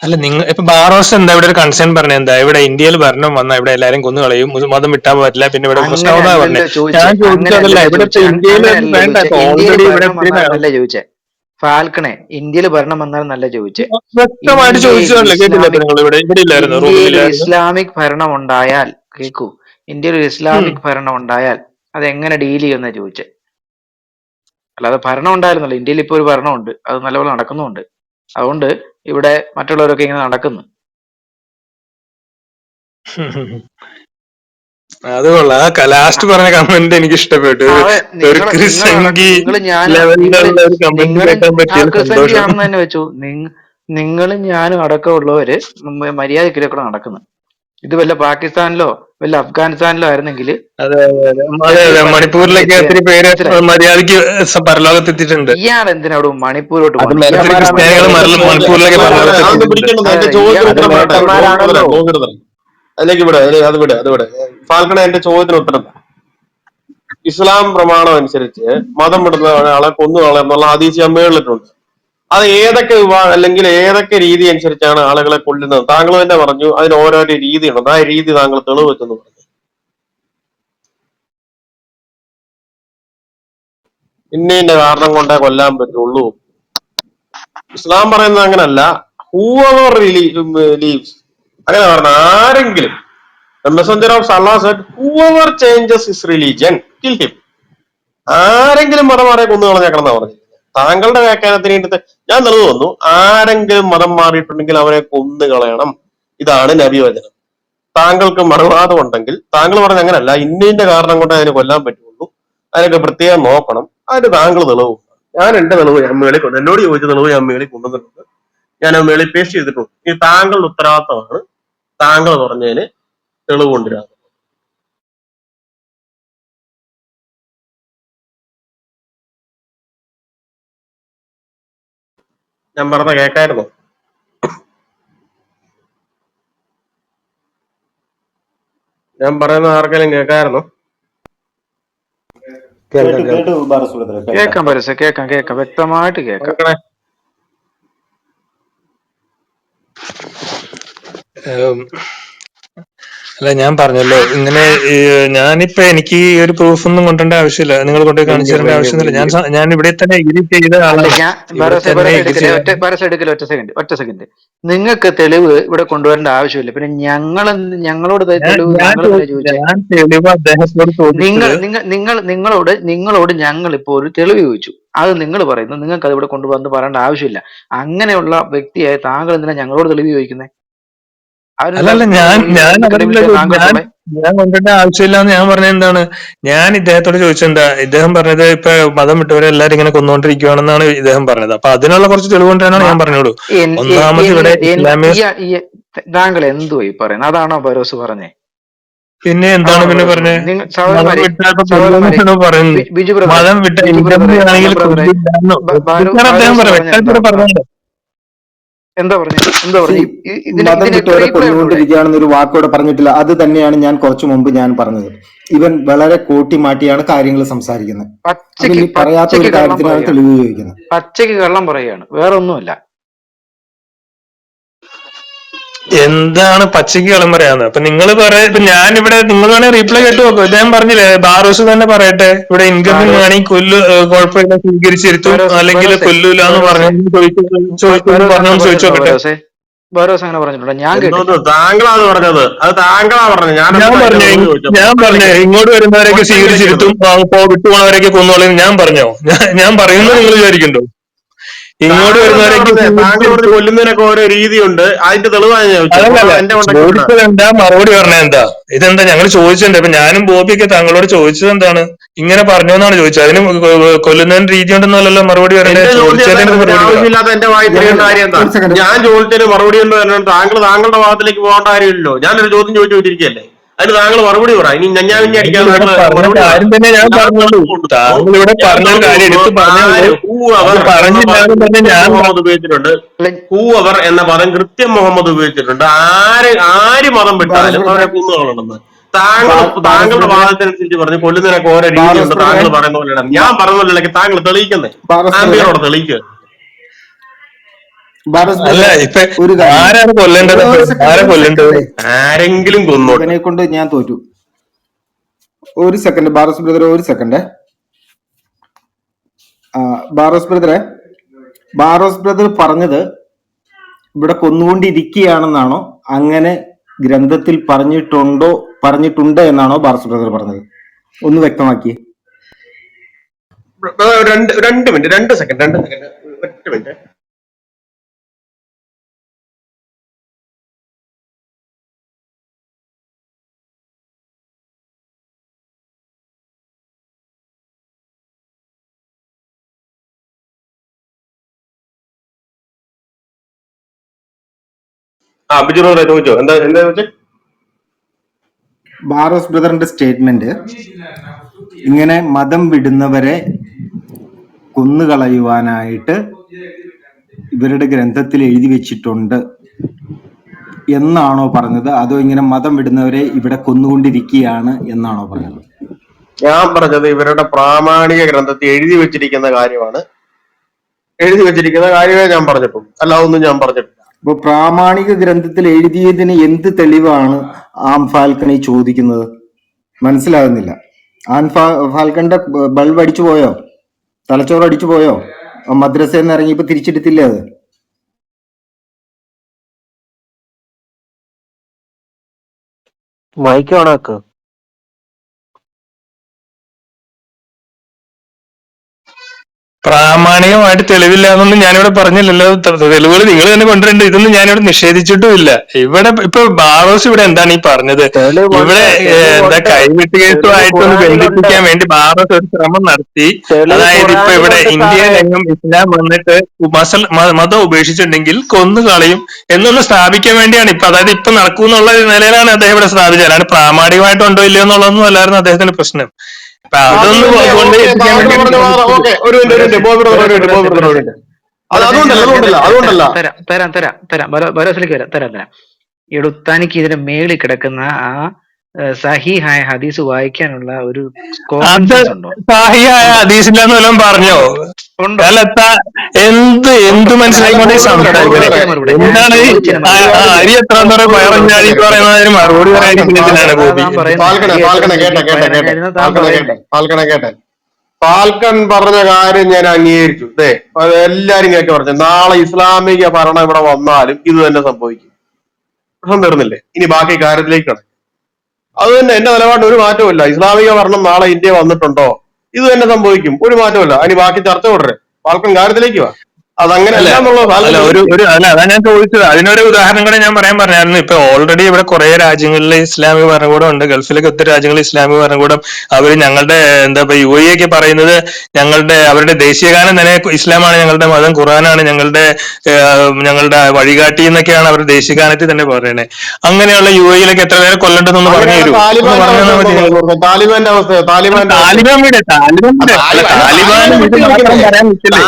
അല്ല, നിങ്ങൾ ഇപ്പൊ ബാറോസ് എന്താ ഇവിടെ ഒരു കൺസേൺ പറഞ്ഞ എന്താ? ഇവിടെ ഇന്ത്യയിൽ ഭരണം വന്നാൽ ഇവിടെ എല്ലാരും കൊന്നു കളയും, മതം വിട്ടാൻ പറ്റില്ല, പിന്നെ ഇവിടെ പ്രശ്നമാണെന്നാ പറഞ്ഞത്. അങ്ങനെയല്ലല്ലോ ചോദിച്ചേ, ഞാൻ ചോദിച്ചതല്ല, ഇവിടെ ഇപ്പൊ ഇന്ത്യയിൽ വേണ്ട, ഇപ്പൊ ഇന്ത്യയിൽ ഓൾറെഡി ഇവിടെ ഭരണം വന്നാലല്ല ചോദിച്ചേ. ഫാൽക്കണെ, ഇന്ത്യയിൽ ഭരണം വന്നാലെന്നല്ല ചോദിച്ചേ. വ്യക്തമായിട്ട് ചോദിച്ചതല്ലേ? കേട്ടില്ല നിങ്ങൾ? ഇവിടെ ഇല്ലായിരുന്നു, ഇന്ത്യയിൽ ഒരു റൂമിലില്ലായിരുന്നു. ഇസ്ലാമിക് ഭരണം ഉണ്ടായാൽ, കേക്കൂ, ഇന്ത്യയിൽ ഒരു ഇസ്ലാമിക് ഭരണം ഉണ്ടായാൽ അതെങ്ങനെ ഡീൽ ചെയ്യുമെന്നാ ചോദിച്ചേ. അല്ലാതെ ഭരണം ഉണ്ടായിരുന്നല്ലോ. ഇന്ത്യയിൽ ഇപ്പൊ ഒരു ഭരണമുണ്ട്, അത് നല്ലപോലെ നടക്കുന്നുണ്ട്. അതുകൊണ്ട് ഇവിടെ മറ്റുള്ളവരൊക്കെ ഇങ്ങനെ നടക്കുന്നു. അത് കൊള്ളാം. ലാസ്റ്റ് പറഞ്ഞ കമന്റ് എനിക്ക് ഇഷ്ടപ്പെട്ടു. ഒരു ക്രിസംഗി ലെവലിലുള്ള ഒരു കമന്റ് കേൾക്കാൻ പറ്റിയ സന്തോഷം. ആണെന്ന് തന്നെ വെച്ചു. നിങ്ങളും ഞാനും അടക്കമുള്ളവര് മര്യാദക്കിലൂടെ നടക്കുന്നു. ഇത് വല്ല പാകിസ്ഥാനിലോ വല്ല അഫ്ഗാനിസ്ഥാനിലോ ആയിരുന്നെങ്കിൽ അതെ അതെ അതെ അതെ, മണിപ്പൂരിലൊക്കെ ഒത്തിരി പേര് മര്യാദക്ക് പരലോകത്തെത്തിയിട്ടുണ്ട്. ഇയാൾ എന്തിനാ അവിടെ മണിപ്പൂരോട്ട് അത് ഒത്തിരി ക്രിസ്ത്യാനികൾ മണിപ്പൂരിലൊക്കെ പരലോകത്തെത്തിയിട്ടുണ്ട്. അതിലേക്ക് വിട്. ഫാൽക്കണ, എന്റെ ചോദ്യത്തിന് ഉത്തരം. ഇസ്ലാം പ്രമാണം അനുസരിച്ച് മതം വിടുന്ന ഒരാളെ കൊന്നുകളെ എന്നുള്ള ഹദീസ് ഞാൻ മേളിലിട്ടുണ്ട്. അത് ഏതൊക്കെ വിഭാഗം അല്ലെങ്കിൽ ഏതൊക്കെ രീതി അനുസരിച്ചാണ് ആളുകളെ കൊല്ലുന്നത്? താങ്കൾ തന്നെ പറഞ്ഞു അതിന് ഓരോരോ രീതിയുണ്ട്. ആ രീതി താങ്കൾ തെളിവ് വെച്ചെന്ന് പറഞ്ഞു. ഇന്ന കാരണം കൊണ്ടേ കൊല്ലാൻ പറ്റുള്ളൂ. ഇസ്ലാം പറയുന്നത് അങ്ങനല്ല. ഹൂവർ ലീവ്സ് അങ്ങനെ പറഞ്ഞ ആരെങ്കിലും, the messenger of Allah said, whoever changes his religion, kill him. ആരെങ്കിലും മതം മാറിയ കൊന്നു കളഞ്ഞേക്കണം പറഞ്ഞു. താങ്കളുടെ വ്യാഖ്യാനത്തിന് വേണ്ടി ഞാൻ തെളിവ് വന്നു. ആരെങ്കിലും മതം മാറിയിട്ടുണ്ടെങ്കിൽ അവനെ കൊന്നു കളയണം. ഇതാണ് നബി വചനം. താങ്കൾക്ക് മറുവാദം ഉണ്ടെങ്കിൽ താങ്കൾ പറഞ്ഞ അങ്ങനല്ല, ഇന്ന കാരണം കൊണ്ട് അതിനെ കൊല്ലാൻ പറ്റുള്ളൂ, അതിനൊക്കെ പ്രത്യേകം നോക്കണം, അതിന് താങ്കൾ തെളിവ്. ഞാൻ എന്റെ തെളിവ് ഞാൻ മേളിൽ കൊണ്ടു, എന്നോട് ചോദിച്ച തെളിവ് ഞാൻ മേളിൽ കൊണ്ടുവന്നിട്ടുണ്ട്, ഞാൻ മേളിൽ പേസ്റ്റ് ചെയ്തിട്ടുണ്ട്. ഈ താങ്കളുടെ ഉത്തരവാദിത്തമാണ് താങ്കൾ പറഞ്ഞതിന് തെളിവ് കൊണ്ടുവരാം. ഞാൻ പറഞ്ഞ കേൾക്കായിരുന്നോ? ഞാൻ പറയുന്നത് ആർക്കെങ്കിലും കേൾക്കായിരുന്നോ? കേൾക്കാം പരസ്യം, കേൾക്കാം, വ്യക്തമായിട്ട് കേൾക്കാം. അല്ല, ഞാൻ പറഞ്ഞല്ലോ ഇങ്ങനെ. ഞാനിപ്പോ എനിക്ക് ഈ ഒരു പ്രൂഫ് ഒന്നും കൊണ്ടുവരേണ്ട ആവശ്യമില്ല, നിങ്ങൾ കൊണ്ടുപോയി കാണിച്ചു തരേണ്ട ആവശ്യമൊന്നുമില്ല. ഞാൻ ഇവിടെ തന്നെ എഗ്രി ചെയ്ത ആളാണ്. ഒറ്റ സെക്കൻഡ്. നിങ്ങൾക്ക് തെളിവ് ഇവിടെ കൊണ്ടുവരേണ്ട ആവശ്യമില്ല. പിന്നെ ഞങ്ങളോട് തെളിവ് ഞാൻ തെളിവ് അദ്ദേഹത്തോട് ചോദിച്ചത്, നിങ്ങളോട് ഞങ്ങൾ ഇപ്പോ ഒരു തെളിവ് ചോദിച്ചു. അത് നിങ്ങൾ പറയുന്നു, നിങ്ങൾക്ക് അത് ഇവിടെ കൊണ്ടുവന്ന് പറയേണ്ട ആവശ്യമില്ല. അങ്ങനെയുള്ള വ്യക്തിയായ താങ്കൾ എന്തിനാ ഞങ്ങളോട് തെളിവ് ചോദിക്കുന്നത്? അല്ലല്ല, ഞാൻ കൊണ്ടുവരേണ്ട ആവശ്യമില്ല എന്ന് ഞാൻ പറഞ്ഞത് എന്താണ്? ഞാൻ ഇദ്ദേഹത്തോട് ചോദിച്ചെന്താ, ഇദ്ദേഹം പറഞ്ഞത് ഇപ്പൊ മതം വിട്ടവരെ എല്ലാരും ഇങ്ങനെ കൊന്നുകൊണ്ടിരിക്കുകയാണെന്നാണ് ഇദ്ദേഹം പറഞ്ഞത്. അപ്പൊ അതിനുള്ള കുറച്ച് തെളിവ് കൊണ്ടുവരാനാണ് ഞാൻ പറഞ്ഞോളൂ. ഒന്നാമത് ഇവിടെ താങ്കൾ എന്തോ ഈ പറയുന്നത്? അതാണോ ബരോസ് പറഞ്ഞേ? പിന്നെ എന്താണ് പിന്നെ പറഞ്ഞത്? ബിജു ബ്രദർ, മതം വിട്ട എന്താ പറഞ്ഞു? മതം വിട്ടവരെ കൊന്നുകൊണ്ടിരിക്കുകയാണെന്ന് ഒരു വാക്കോടെ പറഞ്ഞിട്ടില്ല. അത് തന്നെയാണ് ഞാൻ കുറച്ചു മുമ്പ് ഞാൻ പറഞ്ഞത്. ഇവൻ വളരെ കൂട്ടി മാറ്റിയാണ് കാര്യങ്ങൾ സംസാരിക്കുന്നത്. പറയാത്ത ഒരു കാര്യത്തിനാണ് തെളിവ് ചോദിക്കുന്നത്. പച്ചയ്ക്ക് കള്ളം പറയുകയാണ്, വേറെ ഒന്നുമല്ല. എന്താണ് പച്ചയ്ക്ക് കളം പറയാന്ന്? അപ്പൊ നിങ്ങൾ പറയാ, ഇപ്പൊ ഞാനിവിടെ നിങ്ങൾ വേണേ റീപ്ലൈ കേട്ട് നോക്കും. ഇദ്ദേഹം പറഞ്ഞില്ലേ, ബാറോസ് തന്നെ പറയട്ടെ, ഇവിടെ ഇൻകമിങ് ബാരോസ് ആണെങ്കിൽ കുഴപ്പമില്ല സ്വീകരിച്ചിരുത്തും, ബരോസ് അല്ലെങ്കിൽ ബരോസെ കൊല്ലൂല എന്ന് ബരോസെ ചോദിച്ചു ബരോസ് അങ്ങനെ പറഞ്ഞോന്ന് ചോദിച്ചു പറഞ്ഞിട്ടുണ്ടോ? നോക്കട്ടെ. ബരോസ് അങ്ങനെ പറഞ്ഞിട്ടുണ്ടോ? ഞാൻ കേട്ടില്ല. എന്തോന്ന് താങ്കളാണ് പറഞ്ഞത്, അത് താങ്കളാ പറഞ്ഞത്. ഞാൻ ഞാൻ എന്നിട്ട് അതിന്റെ പറഞ്ഞേ മറുപടി ചോദിച്ചു. ഞാൻ പൊട്ടം പറഞ്ഞേ കളിക്കരുത്, ഇങ്ങോട്ട് വരുന്നവരൊക്കെ പൊട്ടം കളിക്കരുത്. സ്വീകരിച്ചിരുത്തും, വിട്ടുപോണവരൊക്കെ കൊന്നോളെന്ന് ഞാൻ പറഞ്ഞോ? ഞാൻ പറയുന്നത് നിങ്ങൾ വിചാരിക്കണ്ടോ? ഇങ്ങോട്ട് താങ്കൾ എന്താ വരുന്നവരൊക്കെ പറഞ്ഞത്? താങ്കൾ പറഞ്ഞ് സ്വീകരിച്ചിരുത്തും. കൊല്ലുന്നതിനൊക്കെ ഓരോ രീതിയുണ്ട്, അതിന്റെ തെളിവാണ് ഞാൻ ചോദിച്ചത്. പൊട്ടം അതല്ല എന്റെ മണ്ടയ്ക്ക് വിടണ്ട. ചോദിച്ചത് എന്താ, മറുപടി പറഞ്ഞ എന്താ? ഇതെന്താ ഞങ്ങൾ ചോദിച്ചിട്ടുണ്ട്. ഇപ്പൊ ഞാനും ബോബിയൊക്കെ താങ്കളോട് ചോദിച്ചത് എന്താണ്? ഇങ്ങനെ പറഞ്ഞു എന്നാണ് ചോദിച്ചത്. അതിന് കൊല്ലുന്നതിന് രീതി ഉണ്ടെന്നല്ലല്ലോ മറുപടി പറയണ്ടേ? എന്റെ ചോദ്യം ചോദിച്ചതിന് എന്തായിരുന്നു? പിന്നെ മറുപടി പറ. ആവശ്യമില്ലാത്ത എന്റെ വായി തിരിയേണ്ട കാര്യം എന്താ? ഒരു സെക്കൻഡ്. ഞാൻ ചോദിച്ചതിന് മറുപടി എന്ന് പറഞ്ഞാൽ താങ്കളുടെ ഭാഗത്തിലേക്ക് പോകേണ്ട കാര്യമില്ലല്ലോ. ഞാനൊരു ചോദ്യം ചോദിച്ചു വെച്ചിരിക്കുകയല്ലേ, അതിന് താങ്കൾ മറുപടി പറ. ഇനി ഞാൻ അടിക്കാതെ ഇവിടെ നിങ്ങൾ പറഞ്ഞ മറുപടി പറ. കാര്യം തന്നെ ഞാൻ ഞാൻ പറഞ്ഞുള്ളൂ. തുറന്നു കൊണ്ടുവന്നു, താങ്കൾ ഇവിടെ ഞാൻ പറഞ്ഞൊരു തുറന്നു കാര്യം കൊണ്ടുവന്നു. എടുത്ത് പറഞ്ഞുള്ളൂ. ഹൂവർ അത് എന്ന പറഞ്ഞില്ല പദം എന്ന് പറഞ്ഞ കൃത്യം ഞാൻ മുഹമ്മദ് ഉപയോഗിച്ചിട്ടുണ്ട്. അല്ല, ഹൂവർ എന്ന പദം കൃത്യം മുഹമ്മദ് ഉപയോഗിച്ചിട്ടുണ്ട്. ആര് മതം ബാറോസ് വിട്ടാലും അവരെ ബ്രദറെ, കുന്നുകളണെന്ന് താങ്കൾ ബാറോസ് താങ്കളുടെ ബ്രദറെ, വാദത്തിനനുസരിച്ച് പറഞ്ഞ് കൊല്ലുന്നതിനൊക്കെ ഓരോ ബാറോസ് രീതിയുണ്ട്. ബ്രദറെ, താങ്കൾ പറയുന്ന പോലെയാണ്, ഞാൻ പറയുന്ന പോലെയല്ലെങ്കിൽ താങ്കൾ തെളിയിക്കുന്നേ. ബാറോസ് ബ്രദറെ, ആംബിയറോടെ തെളിയിക്കുക. ബാറോസ് അല്ല ബ്രദറെ, ഇപ്പൊ ഒരു കാര്യം. ആരാണ് കൊല്ലേണ്ടത്? ഒരു സെക്കൻഡ്, ആരാ ഒരു കൊല്ലേണ്ടത്? സെക്കൻഡ്. ആരെങ്കിലും കൊന്നോട്ടെ. ഇവനെ കൊണ്ട് ഞാൻ തോറ്റു. ഒരു സെക്കൻഡ് ബാറോസ് ബ്രദറെ, ഒരു സെക്കൻഡ്. ബാറോസ് ബ്രദറെ, ബാറോസ് ബ്രദർ പറഞ്ഞത് ഇവിടെ കൊന്നുകൊണ്ടിരിക്കുകയാണെന്നാണോ, അങ്ങനെ ഗ്രന്ഥത്തിൽ പറഞ്ഞിട്ടുണ്ട് എന്നാണോ ബാറോസ് ബ്രദർ പറഞ്ഞത്? ഒന്ന് വ്യക്തമാക്കിയേ. രണ്ട് മിനിറ്റ്, 2 സെക്കൻഡ്, ഒറ്റ മിനിറ്റ്. ബിജു ബ്രദറെ ചോദിച്ചോ, എന്താ ചോദിച്ചേ? ബാറോസ് ബ്രദറിന്റെ സ്റ്റേറ്റ്മെന്റ് ഇങ്ങനെ മതം വിടുന്നവരെ കൊന്നുകളയുവാനായിട്ട് ഇവരുടെ ഗ്രന്ഥത്തിൽ എഴുതി വെച്ചിട്ടുണ്ട് എന്നാണോ പറഞ്ഞത്, അതോ ഇങ്ങനെ മതം വിടുന്നവരെ ഇവിടെ കൊന്നുകൊണ്ടിരിക്കുകയാണ് എന്നാണോ പറഞ്ഞത്? ഞാൻ പറഞ്ഞത് ഇവരുടെ പ്രാമാണിക ഗ്രന്ഥത്തിൽ എഴുതി വെച്ചിരിക്കുന്ന കാര്യമാണ്. എഴുതി വെച്ചിരിക്കുന്ന കാര്യമേ ഞാൻ പറഞ്ഞിട്ടുള്ളൂ, അല്ലാതെ ഒന്നും ഞാൻ പറഞ്ഞിട്ടില്ല. അപ്പൊ പ്രാമാണിക ഗ്രന്ഥത്തിൽ എഴുതിയതിന് എന്ത് തെളിവാണ് ഫാൽക്കണി ചോദിക്കുന്നത്? മനസ്സിലാകുന്നില്ല. ഫാൽക്കണിന്റെ ബൾബ് അടിച്ചു പോയോ? തലച്ചോറ് അടിച്ചു പോയോ? മദ്രസയിൽ നിന്ന് ഇറങ്ങിയപ്പോ തിരിച്ചെടുത്തില്ലേ അത്? മൈക്ക് ഓണാക്ക്. പ്രാമാണികമായിട്ട് തെളിവില്ല എന്നൊന്നും ഞാനിവിടെ പറഞ്ഞില്ലല്ലോ. തെളിവുകൾ നിങ്ങൾ തന്നെ കൊണ്ടുവരേണ്ടത്. ഇതൊന്നും ഞാനിവിടെ നിഷേധിച്ചിട്ടുമില്ല. ഇവിടെ ഇപ്പൊ ബാറോസ് ഇവിടെ എന്താണ് ഈ പറഞ്ഞത്? ഇവിടെ എന്താ കൈവിട്ട് കേസുമായിട്ടൊന്ന് ബന്ധിപ്പിക്കാൻ വേണ്ടി ബാറോസ് ഒരു ശ്രമം നടത്തി. അതായത് ഇപ്പൊ ഇവിടെ ഇന്ത്യയിലെങ്ങും ഇസ്ലാം വന്നിട്ട് മതം ഉപേക്ഷിച്ചിട്ടുണ്ടെങ്കിൽ കൊന്നു കളയും എന്നൊന്ന് സ്ഥാപിക്കാൻ വേണ്ടിയാണ് ഇപ്പൊ, അതായത് ഇപ്പൊ നടക്കൂന്നുള്ള നിലയിലാണ് അദ്ദേഹം ഇവിടെ സ്ഥാപിച്ചത്. അല്ലാണ്ട് പ്രാമാണികമായിട്ടുണ്ടോ ഇല്ലയോ എന്നുള്ളതൊന്നും അല്ലായിരുന്നു അദ്ദേഹത്തിന്റെ പ്രശ്നം. അപ്പൊ അതൊന്ന് കൊണ്ട് എത്തിക്കാൻ വേണ്ടിയാണ്. അതുകൊണ്ടല്ല ബരോസിലേക്ക് തരാം. എടുത്താനിക്ക് ഇതിന്റെ മേളിൽ കിടക്കുന്ന ആ സഹിഹായ ഹദീസ് വായിക്കാനുള്ള ഒരു കോമൺ അത് സെൻസ് ഉണ്ടോ? സാഹിയായ ഹദീസില്ലാന്ന് വല്ലതും പറഞ്ഞോ? ഉണ്ടോ? അല്ല എന്ത് മനസ്സിലായിക്കൊണ്ട് സംസാരിക്കുന്നത്? എന്താണ് അരി എത്ര പയറഞ്ഞാടി പറയുന്നതിന് മറുപടി പറയാനിരിക്കുന്നതിനാണ് ബോബി. കേട്ടെ ഫാൽക്കൺ പറഞ്ഞ കാര്യം ഞാൻ അംഗീകരിച്ചു. എല്ലാരും കേട്ട് പറഞ്ഞു, നാളെ ഇസ്ലാമിക ഭരണം ഇവിടെ വന്നാലും ഇത് തന്നെ സംഭവിക്കും. പ്രശ്നം തീർന്നില്ലേ? ഇനി ബാക്കി കാര്യത്തിലേക്ക് കടക്കും. അത് തന്നെ എന്റെ നിലപാടിന് ഒരു മാറ്റമില്ല. ഇസ്ലാമിക ഭരണം നാളെ ഇന്ത്യ വന്നിട്ടുണ്ടോ, ഇത് തന്നെ സംഭവിക്കും, ഒരു മാറ്റമില്ല. ഇനി ബാക്കി ചർച്ച തുടരെ. ഫാൽക്കൺ കാര്യത്തിലേക്ക് വാ. അതങ്ങനെ അല്ല അതാ ഞാൻ ചോദിച്ചത്. അതിനൊരു ഉദാഹരണം കൂടെ ഞാൻ പറഞ്ഞായിരുന്നു. ഇപ്പൊ ഓൾറെഡി ഇവിടെ കുറെ രാജ്യങ്ങളിൽ ഇസ്ലാമിക ഭരണകൂടം ഉണ്ട്. ഗൾഫിലൊക്കെ ഒത്തിരി രാജ്യങ്ങളിൽ ഇസ്ലാമിക ഭരണകൂടം. അവര് ഞങ്ങളുടെ എന്താ യു എ ഒക്കെ പറയുന്നത് അവരുടെ ദേശീയഗാനം തന്നെ ഇസ്ലാമാണ് ഞങ്ങളുടെ മതം, ഖുർആനാണ് ഞങ്ങളുടെ വഴികാട്ടി എന്നൊക്കെയാണ് അവർ ദേശീയഗാനത്തിൽ തന്നെ പറയണേ. അങ്ങനെയുള്ള യു എയിലൊക്കെ എത്ര പേരെ കൊല്ലണ്ടെന്നൊന്ന് പറഞ്ഞു തരൂ. താലിബാന്റെ അവസ്ഥ, താലിബാൻ വിട്. താലിബാനും ഇത് മാത്രം പറയാൻ നിൽക്കില്ലേ?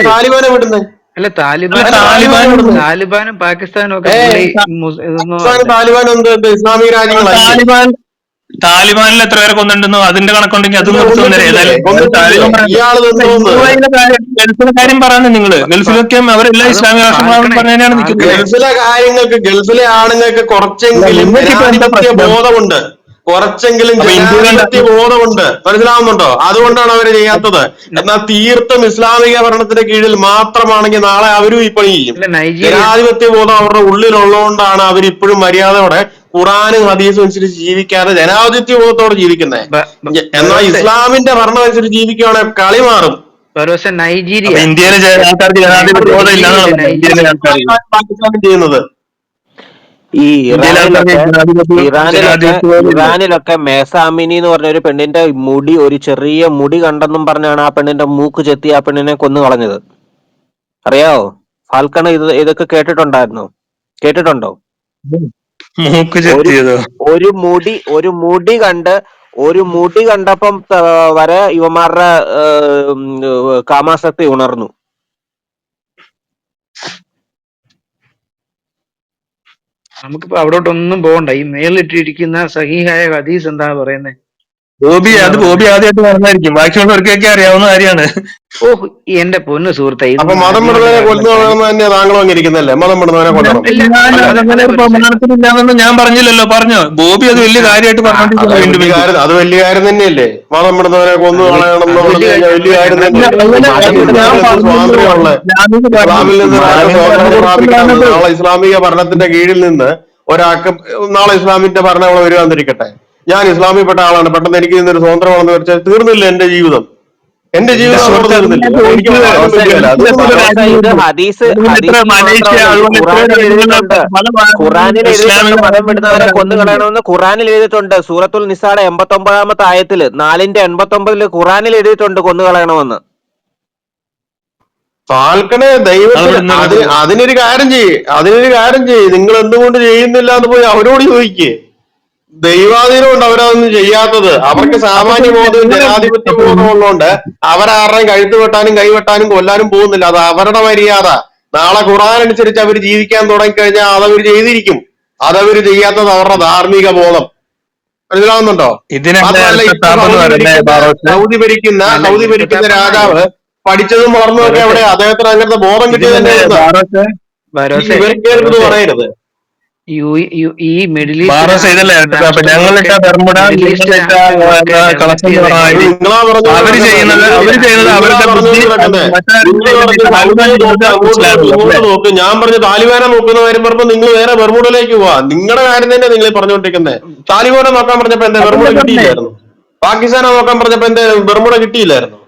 താലിബാനെ വിടുന്നത്. അല്ല, താലിബാനും പാകിസ്ഥാനും ഒക്കെ താലിബാൻ എന്ത് ഇസ്ലാമിക രാജ്യങ്ങളല്ലേ? താലിബാനിൽ എത്ര പേരെ കൊന്നിട്ടുണ്ടോ അതിന്റെ കണക്കുണ്ടെങ്കിൽ അത് എന്താ നിർത്തുന്നേരം കൊന്നിട്ടില്ലേ? ഏതായാലും കൊന്നിട്ടില്ലേ? താലിബാൻ ഇയാള് നിന്നോന്ന് ഇസ്രായേലിന്റെ കാര്യം ഗൾഫിലെ കാര്യം പറയുന്നത് നിങ്ങള് ഗൾഫിലൊക്കെ അവരെല്ലാം അത് ഇസ്ലാമിക രാഷ്ട്രങ്ങളാണെന്ന് ഫാൽക്കണെ പറഞ്ഞതിനാണ് നിൽക്കുന്നത്. ഗൾഫിലെ കാര്യങ്ങൾക്ക് ഗൾഫിലെ ആണുങ്ങൾക്ക് കുറച്ചെങ്കിലും നിങ്ങൾക്കിപ്പോ എന്താ ജനാധിപത്യ പ്രശ്നം? ബോധമുണ്ട്, കുറച്ചെങ്കിലും അപ്പൊ ഇന്ത്യയിൽ ജനാധിപത്യ ബോധമുണ്ട്, മനസ്സിലാവുന്നുണ്ടോ? അതുകൊണ്ടാണ് അവര് ചെയ്യാത്തത്. എന്നാൽ തീർത്തും ഇസ്ലാമിക ഭരണത്തിന്റെ കീഴിൽ മാത്രമാണെങ്കിൽ നാളെ അവരും ഈ പണി ചെയ്യും. അല്ല നൈജീരിയ ജനാധിപത്യ ബോധം അവരുടെ ഉള്ളിലുള്ളതുകൊണ്ടാണ് അവർ ഇപ്പോഴും മര്യാദയോടെ ഖുറാനും ഹദീസും അനുസരിച്ച് ജീവിക്കാതെ ജനാധിപത്യ ബോധത്തോടെ ജീവിക്കുന്നത്. എന്നാൽ ബറോസെ ഇസ്ലാമിന്റെ ഭരണം അനുസരിച്ച് ജീവിക്കുകയാണെങ്കിൽ കളി മാറും. ബറോസെ നൈജീരിയ അപ്പൊ ഇന്ത്യയിലെ ആൾക്കാർക്ക് ജനാധിപത്യ ബോധം നൈജീരിയയിലെ ഇല്ലാന്നാണ് ഇന്ത്യയിലെ നൈജീരിയ ആൾക്കാർക്ക് പാകിസ്ഥാനും ചെയ്യുന്നത്. ഈ ഇന്ത്യയിലെ ആൾക്കാർക്ക് ഇറാനിലൊക്കെ ജനാധിപത്യ ബോധം ഇല്ല. ഇറാനിലൊക്കെ മേസാമിനി എന്ന് പറഞ്ഞ ഒരു പെണ്ണിന്റെ മുടി, ഒരു ചെറിയ മുടി കണ്ടെന്നും പറഞ്ഞാണ് ആ പെണ്ണിന്റെ മൂക്ക് ചെത്തി ആ പെണ്ണിനെ കൊന്നു കളഞ്ഞത്. അറിയാവോ ഫാൽക്കണ്? ഇതൊക്കെ കേട്ടിട്ടുണ്ടോ? മൂക്ക് ഒരു ചെത്തിയതോ? ഒരു മുടി കണ്ടപ്പം വരെ ഇവന്മാരുടെ കാമാസക്തി ഉണർന്നു. നമുക്കിപ്പോ അവിടോട്ടൊന്നും പോകണ്ട. ഈ മേളിലിട്ടിരിക്കുന്ന സഹീഹായ ഹദീസ് എന്താ പറയുന്നത്? ബോബി എന്താ അത് പറയുന്നത്? ബോബി ആദ്യമായിട്ട് പറഞ്ഞായിരിക്കും, ബാക്കിയുള്ളവർക്കൊക്കെ അറിയാവുന്ന കാര്യമാണ്. ഓഹ് എന്റെ പൊന്നു സുഹൃത്തെ, അപ്പൊ ഇതൊന്നും മതം അറിഞ്ഞുകൊണ്ട് വിടുന്നവനെ കാര്യമില്ല. കൊല്ലുന്ന തന്നെ താങ്കളും അങ്ങിരിക്കുന്നല്ലേ? മതം വിടുന്നവനെ കൊല്ലണം. ഇല്ല ഞാൻ അല്ല അതങ്ങനെ ഒരു ബറോസെ പ്രമാണത്തിലില്ലാന്നൊന്നും ഞാൻ പറഞ്ഞില്ലല്ലോ. പറഞ്ഞോ, ബോബി അത് വലിയ കാര്യമായിട്ട് അത് പറഞ്ഞോണ്ടിരിക്കുന്നു വീണ്ടും വലിയ വീണ്ടും. കാര്യം, അത് വലിയ കാര്യം തന്നെയല്ലേ? മതം വിടുന്നവനെ കൊന്നു കളയണം എന്ന് അത് പറഞ്ഞു വലിയ കഴിഞ്ഞാൽ വലിയ കാര്യം ഞങ്ങൾ അല്ല, തന്നെയല്ലേ? അങ്ങനെ മതം ഞാൻ ഇസ്ലാമിൽ എന്ത് പറഞ്ഞല്ലോ, സ്വാതന്ത്ര്യമുള്ള, ഇസ്ലാമിക ഇസ്ലാമിൽ നിന്ന് വളരെ സ്വാതന്ത്ര്യം പ്രാപിക്കണം. ഭരണത്തിലാണത്. നാളെ ഇസ്ലാമിക ഭരണത്തിന്റെ കീഴിൽ നിന്ന് ഒരാൾക്ക് നാളെ ഇസ്ലാമിന്റെ ഭരണം ഇവിടെ വരുവാന്നിരിക്കട്ടെ, ഞാൻ ഇസ്ലാമിൽപ്പെട്ട ആളാണ്, പെട്ടെന്ന് എനിക്ക് ഇന്നൊരു സ്വതന്ത്രമാണെന്ന് വെച്ചാൽ തീർന്നില്ല എന്റെ ജീവിതം. എന്റെ എന്റെ ജീവിതം അതോടെ സുഹൃത്ത് അത് തീർന്നില്ല. ഞാൻ കാരണം എനിക്ക് ചോദിച്ചത്. പറയാനും ബറോസ പറ്റില്ല. അത് ഗൾഫിലെ പല ബറോസ ഇത് രാജ്യങ്ങളിലും ഹദീസ് അതുപോലെ എത്ര ഹദീസിൽ മലേഷ്യ, മാത്രമല്ല, ഇത് അതുപോലെ എത്ര ഖുറാനിൽ രാജ്യങ്ങളിലെ എഴുതിയിട്ടുണ്ട്. പല ഖുറാനിൽ ഇസ്ലാമിക മതം വിടുന്നവരെ കൊന്നു രാജ്യങ്ങളുണ്ട്. കളയണമെന്ന് ഖുറാനിൽ എഴുതിയിട്ടുണ്ട്. സൂറത്തുൽ നിസായുടെ 89-ാമത്തെ ആയത്തില് 4:89 ഖുറാനിൽ എഴുതിയിട്ടുണ്ട് കൊന്നു കളയണമെന്ന്. ഫാൽക്കനെ ദൈവത്തിന് അതിനൊരു കാര്യം ചെയ്യ്, നിങ്ങൾ എന്തുകൊണ്ട് ചെയ്യുന്നില്ല എന്ന് പോയി അവരോട് ചോദിക്കേ. ദൈവാധീനം കൊണ്ട് അവരതൊന്നും ചെയ്യാത്തത്. അവർക്ക് സാമാന്യ ബോധവും ജനാധിപത്യ ബോധവും ഉള്ളതുകൊണ്ട് അവരാരുടെയും കഴുത്ത് വെട്ടാനും കൈവെട്ടാനും കൊല്ലാനും പോകുന്നില്ല. അത് അവരുടെ മര്യാദ. നാളെ ഖുർആൻ അനുസരിച്ച് അവർ ജീവിക്കാൻ തുടങ്ങിക്കഴിഞ്ഞാൽ അതവർ ചെയ്തിരിക്കും. അതവര് ചെയ്യാത്തത് അവരുടെ ധാർമ്മിക ബോധം. മനസ്സിലാവുന്നുണ്ടോ? മാത്രമല്ല, ഇപ്പൊ സൗദി ഭരിക്കുന്ന രാജാവ് പഠിച്ചതും വളർന്നതൊക്കെ എവിടെ? അദ്ദേഹത്തിന് അങ്ങനത്തെ ബോധം കിട്ടിയത് തന്നെ ബറോസെ ഇവർക്ക് പറയരുത്. ഈ മിഡിൽ ഇതല്ലേ അപ്പൊ ഞങ്ങളിട്ട ബർമുട, നിങ്ങളിട്ട കളക്ഷൻ നിങ്ങളാ അവര് ചെയ്യുന്നത് അവരുടെ ബുദ്ധി ഇങ്ങോട്ട് നോക്ക്. ഞാൻ പറഞ്ഞ താലിബാനെ നോക്കുന്ന കാര്യം പറഞ്ഞപ്പോ നിങ്ങൾ വേറെ ബർമുടയിലേക്ക് പോവാ. നിങ്ങളുടെ കാര്യം തന്നെ നിങ്ങൾ പറഞ്ഞുകൊണ്ടിരിക്കുന്നത്. താലിബാനെ നോക്കാൻ പറഞ്ഞപ്പോ എന്റെ ബർമുട കിട്ടിയില്ലായിരുന്നു? പാകിസ്ഥാനെ നോക്കാൻ പറഞ്ഞപ്പോ എന്റെ ബർമുട കിട്ടിയില്ലായിരുന്നു?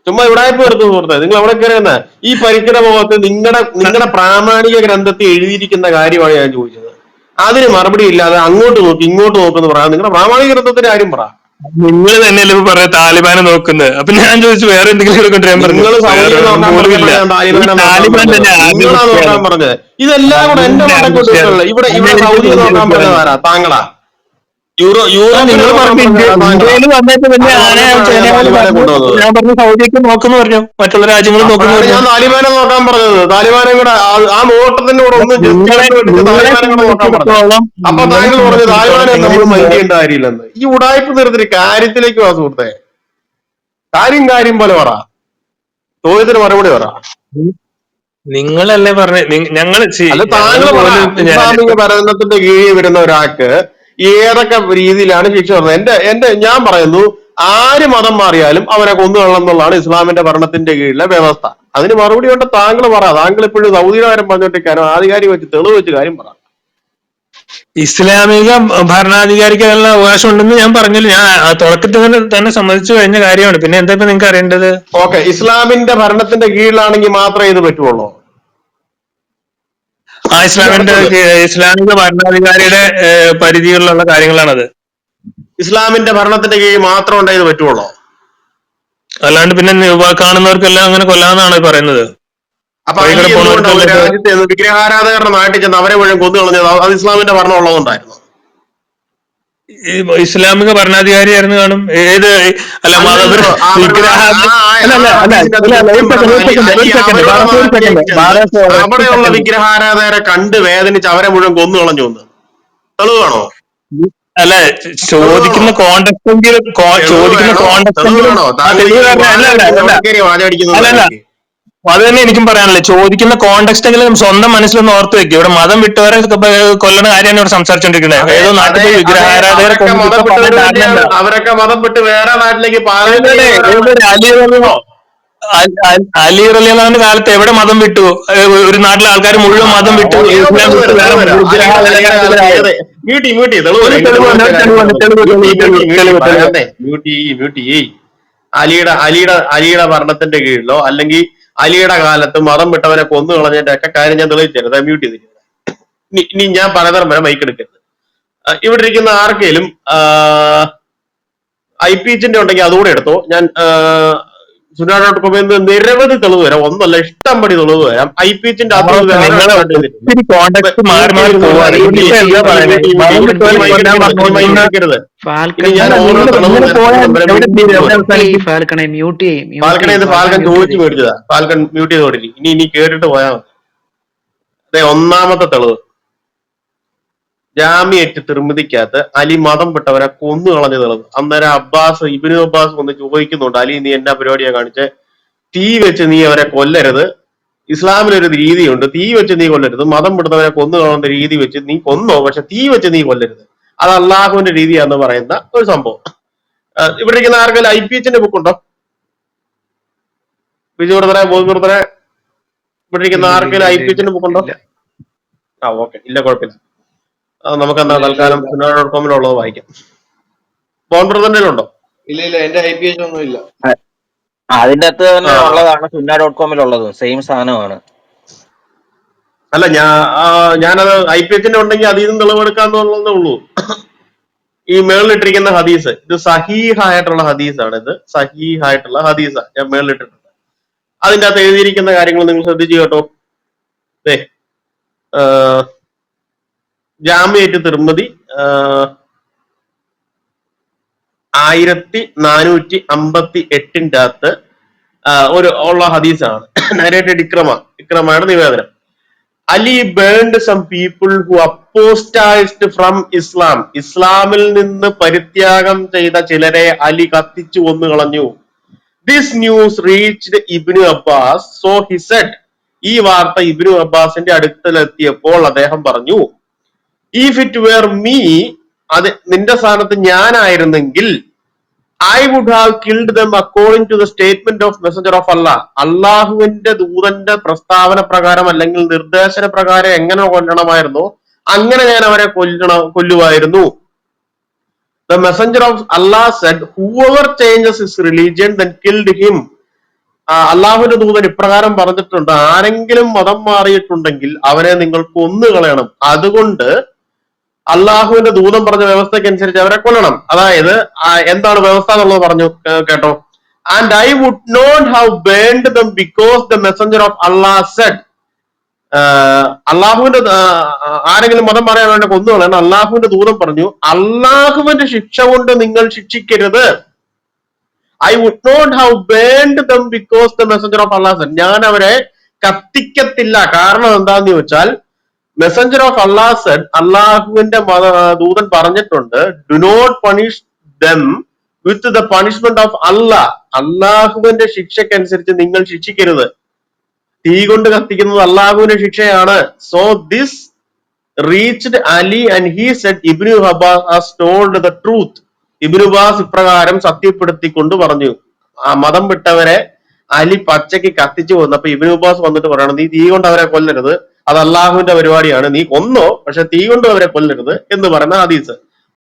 ചുമ്മാ ഇവിടായ്പ എടുത്തു സുഹൃത്തെ. നിങ്ങൾ അവിടെ കയറുന്ന ഈ പരിക്കര മുഖത്ത് നിങ്ങളുടെ പ്രാമാണിക ഗ്രന്ഥത്തിൽ എഴുതിയിരിക്കുന്ന കാര്യമാണ് ഞാൻ ചോദിച്ചത്. അതിന് മറുപടി ഇല്ലാതെ അങ്ങോട്ട് നോക്കി ഇങ്ങോട്ട് നോക്കുന്നു പറയാം. നിങ്ങളുടെ പ്രാമാണിക ഗ്രന്ഥത്തിന്റെ കാര്യം പറ. നിങ്ങൾ തന്നെയല്ലേ ഇപ്പൊ പറയാ താലിബാനെ നോക്കുന്നത്. അപ്പൊ ഞാൻ ചോദിച്ചു വേറെ എന്തെങ്കിലും എടുക്കൊണ്ടിരാൻ പറഞ്ഞു. നിങ്ങൾ സൗദിയെ നോക്കാൻ പറഞ്ഞത് ഇതെല്ലാം കൂടെ എന്റെ മണ്ടക്കൂട്ടുള്ള ഇവിടെ സൗദിയെ നോക്കാൻ പറഞ്ഞതാരാ? താങ്കളാ? നിങ്ങൾ പറഞ്ഞു ഇന്ത്യയിൽ വന്നിട്ട് പിന്നെ ഞാൻ പറഞ്ഞു സൗദിയൊക്കെ നോക്കുന്നു പറഞ്ഞു, മറ്റുള്ള രാജ്യങ്ങൾ നോക്കുന്നു പറഞ്ഞു. ഞാൻ താലിബാനെ നോക്കാൻ പറഞ്ഞത്. താലിബാനെ കൂടെ ആ നോട്ടത്തിന്റെ കൂടെ ഒന്നും താലിബാനെ കൂടെ നോക്കാൻ പറഞ്ഞത്. അപ്പൊ താങ്കൾ പറഞ്ഞു താലിബാനെ നമ്മൾ മൈൻഡ് ചെയ്യേണ്ട കാര്യമില്ലെന്ന്. ഈ ഉടായ്പ തീർത്തിട്ട് കാര്യത്തിലേക്ക് വാ സുഹൃത്തെ. കാര്യം പോലെ പറ. ചോദ്യത്തിന് മറുപടി പറ. നിങ്ങളല്ലേ പറഞ്ഞ ഞങ്ങൾ ഇസ്ലാമിക ഭരണത്തിന്റെ കീഴിൽ വരുന്ന ഒരാൾക്ക് ഏതൊക്കെ രീതിയിലാണ് ശിക്ഷ പറഞ്ഞത്? ഞാൻ പറയുന്നു, ആര് മതം മാറിയാലും അവനെ കൊന്നുകൊള്ളണം എന്നുള്ളതാണ് ഇസ്ലാമിന്റെ ഭരണത്തിന്റെ കീഴിലെ വ്യവസ്ഥ. അതിന് മറുപടി കൊണ്ട് താങ്കൾ പറ. താങ്കൾ ഇപ്പോഴും സൗദിയുടെ കാര്യം പറഞ്ഞോണ്ടിരിക്കാനോ ആധികാരിക വെച്ച് തെളിവ് വെച്ച് കാര്യം പറ. ഇസ്ലാമിക ഭരണാധികാരിക്ക് അതിനുള്ള അവകാശം ഉണ്ടെന്ന് ഞാൻ പറഞ്ഞില്ല. ഞാൻ തുടക്കത്തിൽ തന്നെ സമ്മതിച്ചു കഴിഞ്ഞ കാര്യമാണ്. പിന്നെ എന്താ നിങ്ങൾക്ക് അറിയേണ്ടത്? ഓക്കെ, ഇസ്ലാമിന്റെ ഭരണത്തിന്റെ കീഴിലാണെങ്കിൽ മാത്രമേ ഇത് പറ്റുള്ളൂ. ഇസ്ലാമിക ഭരണാധികാരിയുടെ പരിധികളിലുള്ള കാര്യങ്ങളാണത്. ഇസ്ലാമിന്റെ ഭരണത്തിന്റെ കീഴിൽ മാത്രം ഉണ്ടേ ഇത് പറ്റുള്ളൂ. അല്ലാണ്ട് പിന്നെ കാണുന്നവർക്കെല്ലാം അങ്ങനെ കൊല്ലാന്നാണ് പറയുന്നത്. അപ്പൊ രാജ്യത്തെ വിഗ്രഹാരാധകരുടെ നാട്ടിൽ ചെന്ന് അവരെ മുഴുവൻ കൊന്നു കളഞ്ഞത് അത് ഇസ്ലാമിന്റെ ഭരണം ഉള്ളതുകൊണ്ടായിരുന്നു. ഇസ്ലാമിക ഭരണാധികാരിയായിരുന്നു കാണും. ഏത് അല്ല അവിടെയുള്ള വിഗ്രഹാരാധകരെ കണ്ട് വേദനിച്ച് അവരെ മുഴുവൻ കൊന്നു കളഞ്ഞു എന്ന് തെളിവാണോ? അല്ല, ചോദിക്കുന്ന തെളിവാണോ? കോണ്ടെക്സ്റ്റ് എങ്കിലും ചോദിക്കുന്ന തെളിവ് കോണ്ടെക്സ്റ്റ് എങ്കിലും വേണോ? ആ താങ്കൾ ഈ തെളിവ് അല്ല അല്ല അല്ല അല്ല വാചകടിക്കുന്ന വാചകടിക്കുന്നത് അല്ലല്ല എനിക്ക് അത് തന്നെ എനിക്കും പറയാനുള്ളത്. ചോദിക്കുന്ന കോണ്ടെക്സ്റ്റ് എങ്കിലും സ്വന്തം മനസ്സിലൊന്ന് ഓർത്ത് വെക്കുക. ഇവിടെ മതം വിട്ടവരെ കൊല്ലണ കാര്യമാണ് ഇവിടെ സംസാരിച്ചോണ്ടിരിക്കുന്നത്. അതെ ഏതോ നാട്ടിൽ അതെ പോയി അതെ വിഗ്രഹാരാധകരെ അവരൊക്കെ കൊന്നിട്ട് മതം ഇപ്പൊ വിട്ടവർ പറയാൻ കാരണം തന്നെയാണ്. എന്താ? അവരൊക്കെ മതം വിട്ട് വേറെ നാട്ടിലേക്ക് പാലായനം ഏതൊരു ചെയ്തവരാണ്. ഏതൊരു അലി റളിയല്ലാഹുവിന്റെ കാലത്ത് എവിടെ മതം വിട്ടു? ഒരു നാട്ടിലെ ആൾക്കാർ മുഴുവൻ മതം വിട്ട് ഓക്കെ ഞാൻ ഇസ്ലാം തെളിവ് വിട്ട് തരാം വേറെ തെളിവ് തരാം. അലിയുടെ കാലത്ത് വിഗ്രഹാരാധകരായോ? ഏത് മ്യൂട്ടി തെളിവ് തരാം. ഒരു എനിക്ക് തെളിവ് തെളിവ് തന്നെ, വെച്ച ഒരു കാര്യം തെളിവ് തന്നെ, പറഞ്ഞു. തെളിവ് മ്യൂട്ടി തെളിവ് തെളിവ് തെളിവ് തെളിവ് പറയാതെ മ്യൂട്ടി അലിയുടെ ഭരണത്തിന്റെ കീഴിലോ അല്ലെങ്കിൽ അലിയുടെ കാലത്ത് മതം വിട്ടവനെ കൊന്നു കളഞ്ഞതിന്റെ ഒക്കെ കാര്യം ഞാൻ തെളിയിച്ചത്. മ്യൂട്ട് ചെയ്തിട്ട് ഇനി ഞാൻ പലതരം വരെ മൈക്ക് എടുക്കരുത്. ഇവിടെ ഇരിക്കുന്ന ആർക്കെങ്കിലും IPHന്റെ ഉണ്ടെങ്കിൽ അതുകൂടെ എടുത്തോ. ഞാൻ സുനാ.com നിരവധി തെളിവ് തരാം. ഒന്നല്ല, ഇഷ്ടം പടി തെളിവ് തരാം. IPHന്റെ അകത്ത് വേറെ നിങ്ങളെ സ്റ്റാർട്ട് ചെയ്തിട്ടുണ്ട്. ഒത്തിരി കോണ്ടെക്സ്റ്റ് മാറി മാറി പോവാണ്. ഇനിയിപ്പോ എന്താ പറയുന്നത്? മതം വിട്ടവരെ കൊല്ലാൻ പറഞ്ഞുകൊണ്ടിരുന്ന ഇനി ഞാൻ അല്ല, ഓരോ നിങ്ങൾ തെളിവും നിങ്ങൾ പോയാൽ എവിടെ തീരും? എവിടെ അവസാനിക്കും? ഫാൽക്കണെ മ്യൂട്ട് ചെയ്യും ഫാൽക്കണെ ഇത് ഫാൽക്കൺ ചോദിച്ചു മേടിച്ചതാ. ഫാൽക്കൺ മ്യൂട്ട് ചെയ്ത് കൊടുക്കി. ഇനി കേട്ടിട്ട് പോയാൽ മതി. അതെ, ഒന്നാമത്തെ തെളിവ് ജാമ്യറ്റ് തിരുമതിക്കകത്ത് അലി മതം വിട്ടവരെ കൊന്നു കളഞ്ഞ തെളിവ്. അന്നേരം ഇബ്നു അബ്ബാസ് വന്ന് ചോദിക്കുന്നുണ്ട്, അലി നീ എന്നാ പരിപാടിയാ കാണിച്ച്? തീ വെച്ച് നീ അവരെ കൊല്ലരുത്, ഇസ്ലാമിലൊരു രീതിയുണ്ട്, തീ വെച്ച് നീ കൊല്ലരുത്, മതം വിടുന്നവരെ കൊന്നു കളയുന്ന രീതി വെച്ച് നീ കൊന്നോ, പക്ഷെ തീ വെച്ച് നീ കൊല്ലരുത്, അത് അള്ളാഹുവിന്റെ രീതിയാന്ന് പറയുന്ന ഒരു സംഭവം. ഇവിടെ ഇരിക്കുന്ന ആർക്കെങ്കിലും IPHന്റെ ബുക്ക് ഉണ്ടോ? ബിജു ബ്രദറെ, ബോബി ബ്രദറെ, ഇവിടെ ഇരിക്കുന്ന ആർക്കെങ്കിലും IPHന്റെ ബുക്ക് ഉണ്ടോ? ഓക്കെ, ഇല്ല, കുഴപ്പമില്ല. നമുക്ക് എന്നാ തൽക്കാലം സുനാ.com-ലുള്ളത് വായിക്കാം. ബോൺ ബ്രദറിന്റെ ഉണ്ടോ? ഇല്ല എന്റെ IPH ഒന്നും ഇല്ല. അതിന്റെ അകത്ത് തന്നെ ആ ഉള്ളതാണ് സുന്ന.com-ലുള്ളത്, സെയിം സാധനമാണ്. അല്ല, ഞാനത് IPHന്റെ ഉണ്ടെങ്കിൽ അതിൽ നിന്ന് തെളിവെടുക്കാന്നുള്ളതേ ഉള്ളൂ. ഈ മേളിലിട്ടിരിക്കുന്ന ഹദീസ് ഇത് സഹീഹായിട്ടുള്ള ഹദീസാണ്. ഇത് സഹീഹായിട്ടുള്ള ഹദീസാണ് ഞാൻ മേളിലിട്ടിട്ടുണ്ട്. അതിന്റെ അകത്ത് എഴുതിയിരിക്കുന്ന കാര്യങ്ങൾ നിങ്ങൾ ശ്രദ്ധിച്ചു കേട്ടോ. ജാമ്യറ്റ് തിരുമതി 1458 അകത്ത് ഉള്ള ഹദീസാണ്. നരേറ്റഡ് ഇക്രമയുടെ നിവേദനം. Ali burned some people who apostatized from Islam. ഇസ്ലാമിൽ നിന്ന് പരിത്യാഗം ചെയ്ത ചിലരെ അലി കത്തിച്ചു കൊന്നു കളഞ്ഞു. This news reached Ibn Abbas, so he said. ഈ വാർത്ത ഇബ്നു അബ്ബാസിന്റെ അടുക്കലെത്തിയപ്പോൾ അദ്ദേഹം പറഞ്ഞു, ഇഫ് ഇറ്റ് വെർ മീ, അത് നിന്റെ സ്ഥാനത്ത് ഞാനായിരുന്നെങ്കിൽ, I would have killed them according to the statement of messenger of Allah. അള്ളാഹുവിന്റെ ദൂതന്റെ പ്രസ്താവന പ്രകാരം അല്ലെങ്കിൽ നിർദ്ദേശന പ്രകാരം എങ്ങനെ കൊല്ലണമായിരുന്നോ അങ്ങനെ ഞാൻ അവരെ കൊല്ലുമായിരുന്നു. The messenger of Allah said, whoever changes his religion then killed him. അള്ളാഹുവിന്റെ ദൂതൻ ഇപ്രകാരം പറഞ്ഞിട്ടുണ്ട്, ആരെങ്കിലും മതം മാറിയിട്ടുണ്ടെങ്കിൽ അവനെ നിങ്ങൾ കൊന്നുകളയണം. അതുകൊണ്ട് അള്ളാഹുവിന്റെ ദൂതൻ പറഞ്ഞ വ്യവസ്ഥയ്ക്ക് അനുസരിച്ച് അവരെ കൊല്ലണം. അതായത് എന്താണ് വ്യവസ്ഥ എന്നുള്ളത് പറഞ്ഞു കേട്ടോ. And I would not have burned them because the messenger of Allah said. അള്ളാഹുവിന്റെ ആരെങ്കിലും മതം പറയാൻ വേണ്ടി കൊന്നുകളയാണ്. അള്ളാഹുവിന്റെ ദൂതൻ പറഞ്ഞു, അള്ളാഹുവിന്റെ ശിക്ഷ കൊണ്ട് നിങ്ങൾ ശിക്ഷിക്കരുത്. I would not have burned them because the messenger of Allah said. ഞാൻ അവരെ കത്തിക്കത്തില്ല. കാരണം എന്താന്ന് ചോദിച്ചാൽ, മെസഞ്ചർ ഓഫ് അള്ളാഹ് സെഡ്, അള്ളാഹുവിന്റെ ദൂതൻ പറഞ്ഞിട്ടുണ്ട്, do not punish them with the punishment of Allah. അള്ളാഹുവിന്റെ ശിക്ഷക്കനുസരിച്ച് നിങ്ങൾ ശിക്ഷിക്കരുത്. തീ കൊണ്ട് കത്തിക്കുന്നത് അള്ളാഹുവിന്റെ ശിക്ഷയാണ്. So this reached Ali and he said, Ibn Abbas has told the truth. Ibn Abbas ഇപ്രകാരം സത്യപ്പെടുത്തിക്കൊണ്ട് പറഞ്ഞു. ആ മതം വിട്ടവരെ അലി പച്ചയ്ക്ക് കത്തിച്ചു കൊന്നു. അപ്പൊ ഇബ്നു അബ്ബാസ് വന്നിട്ട് പറയണം, നീ തീ കൊണ്ട് അവരെ കൊല്ലരുത്, അത് അള്ളാഹുവിന്റെ പരിപാടിയാണ്, നീ കൊന്നോ പക്ഷെ തീ കൊണ്ട് അവരെ കൊല്ലരുത് എന്ന് പറയുന്ന ഹദീസ്.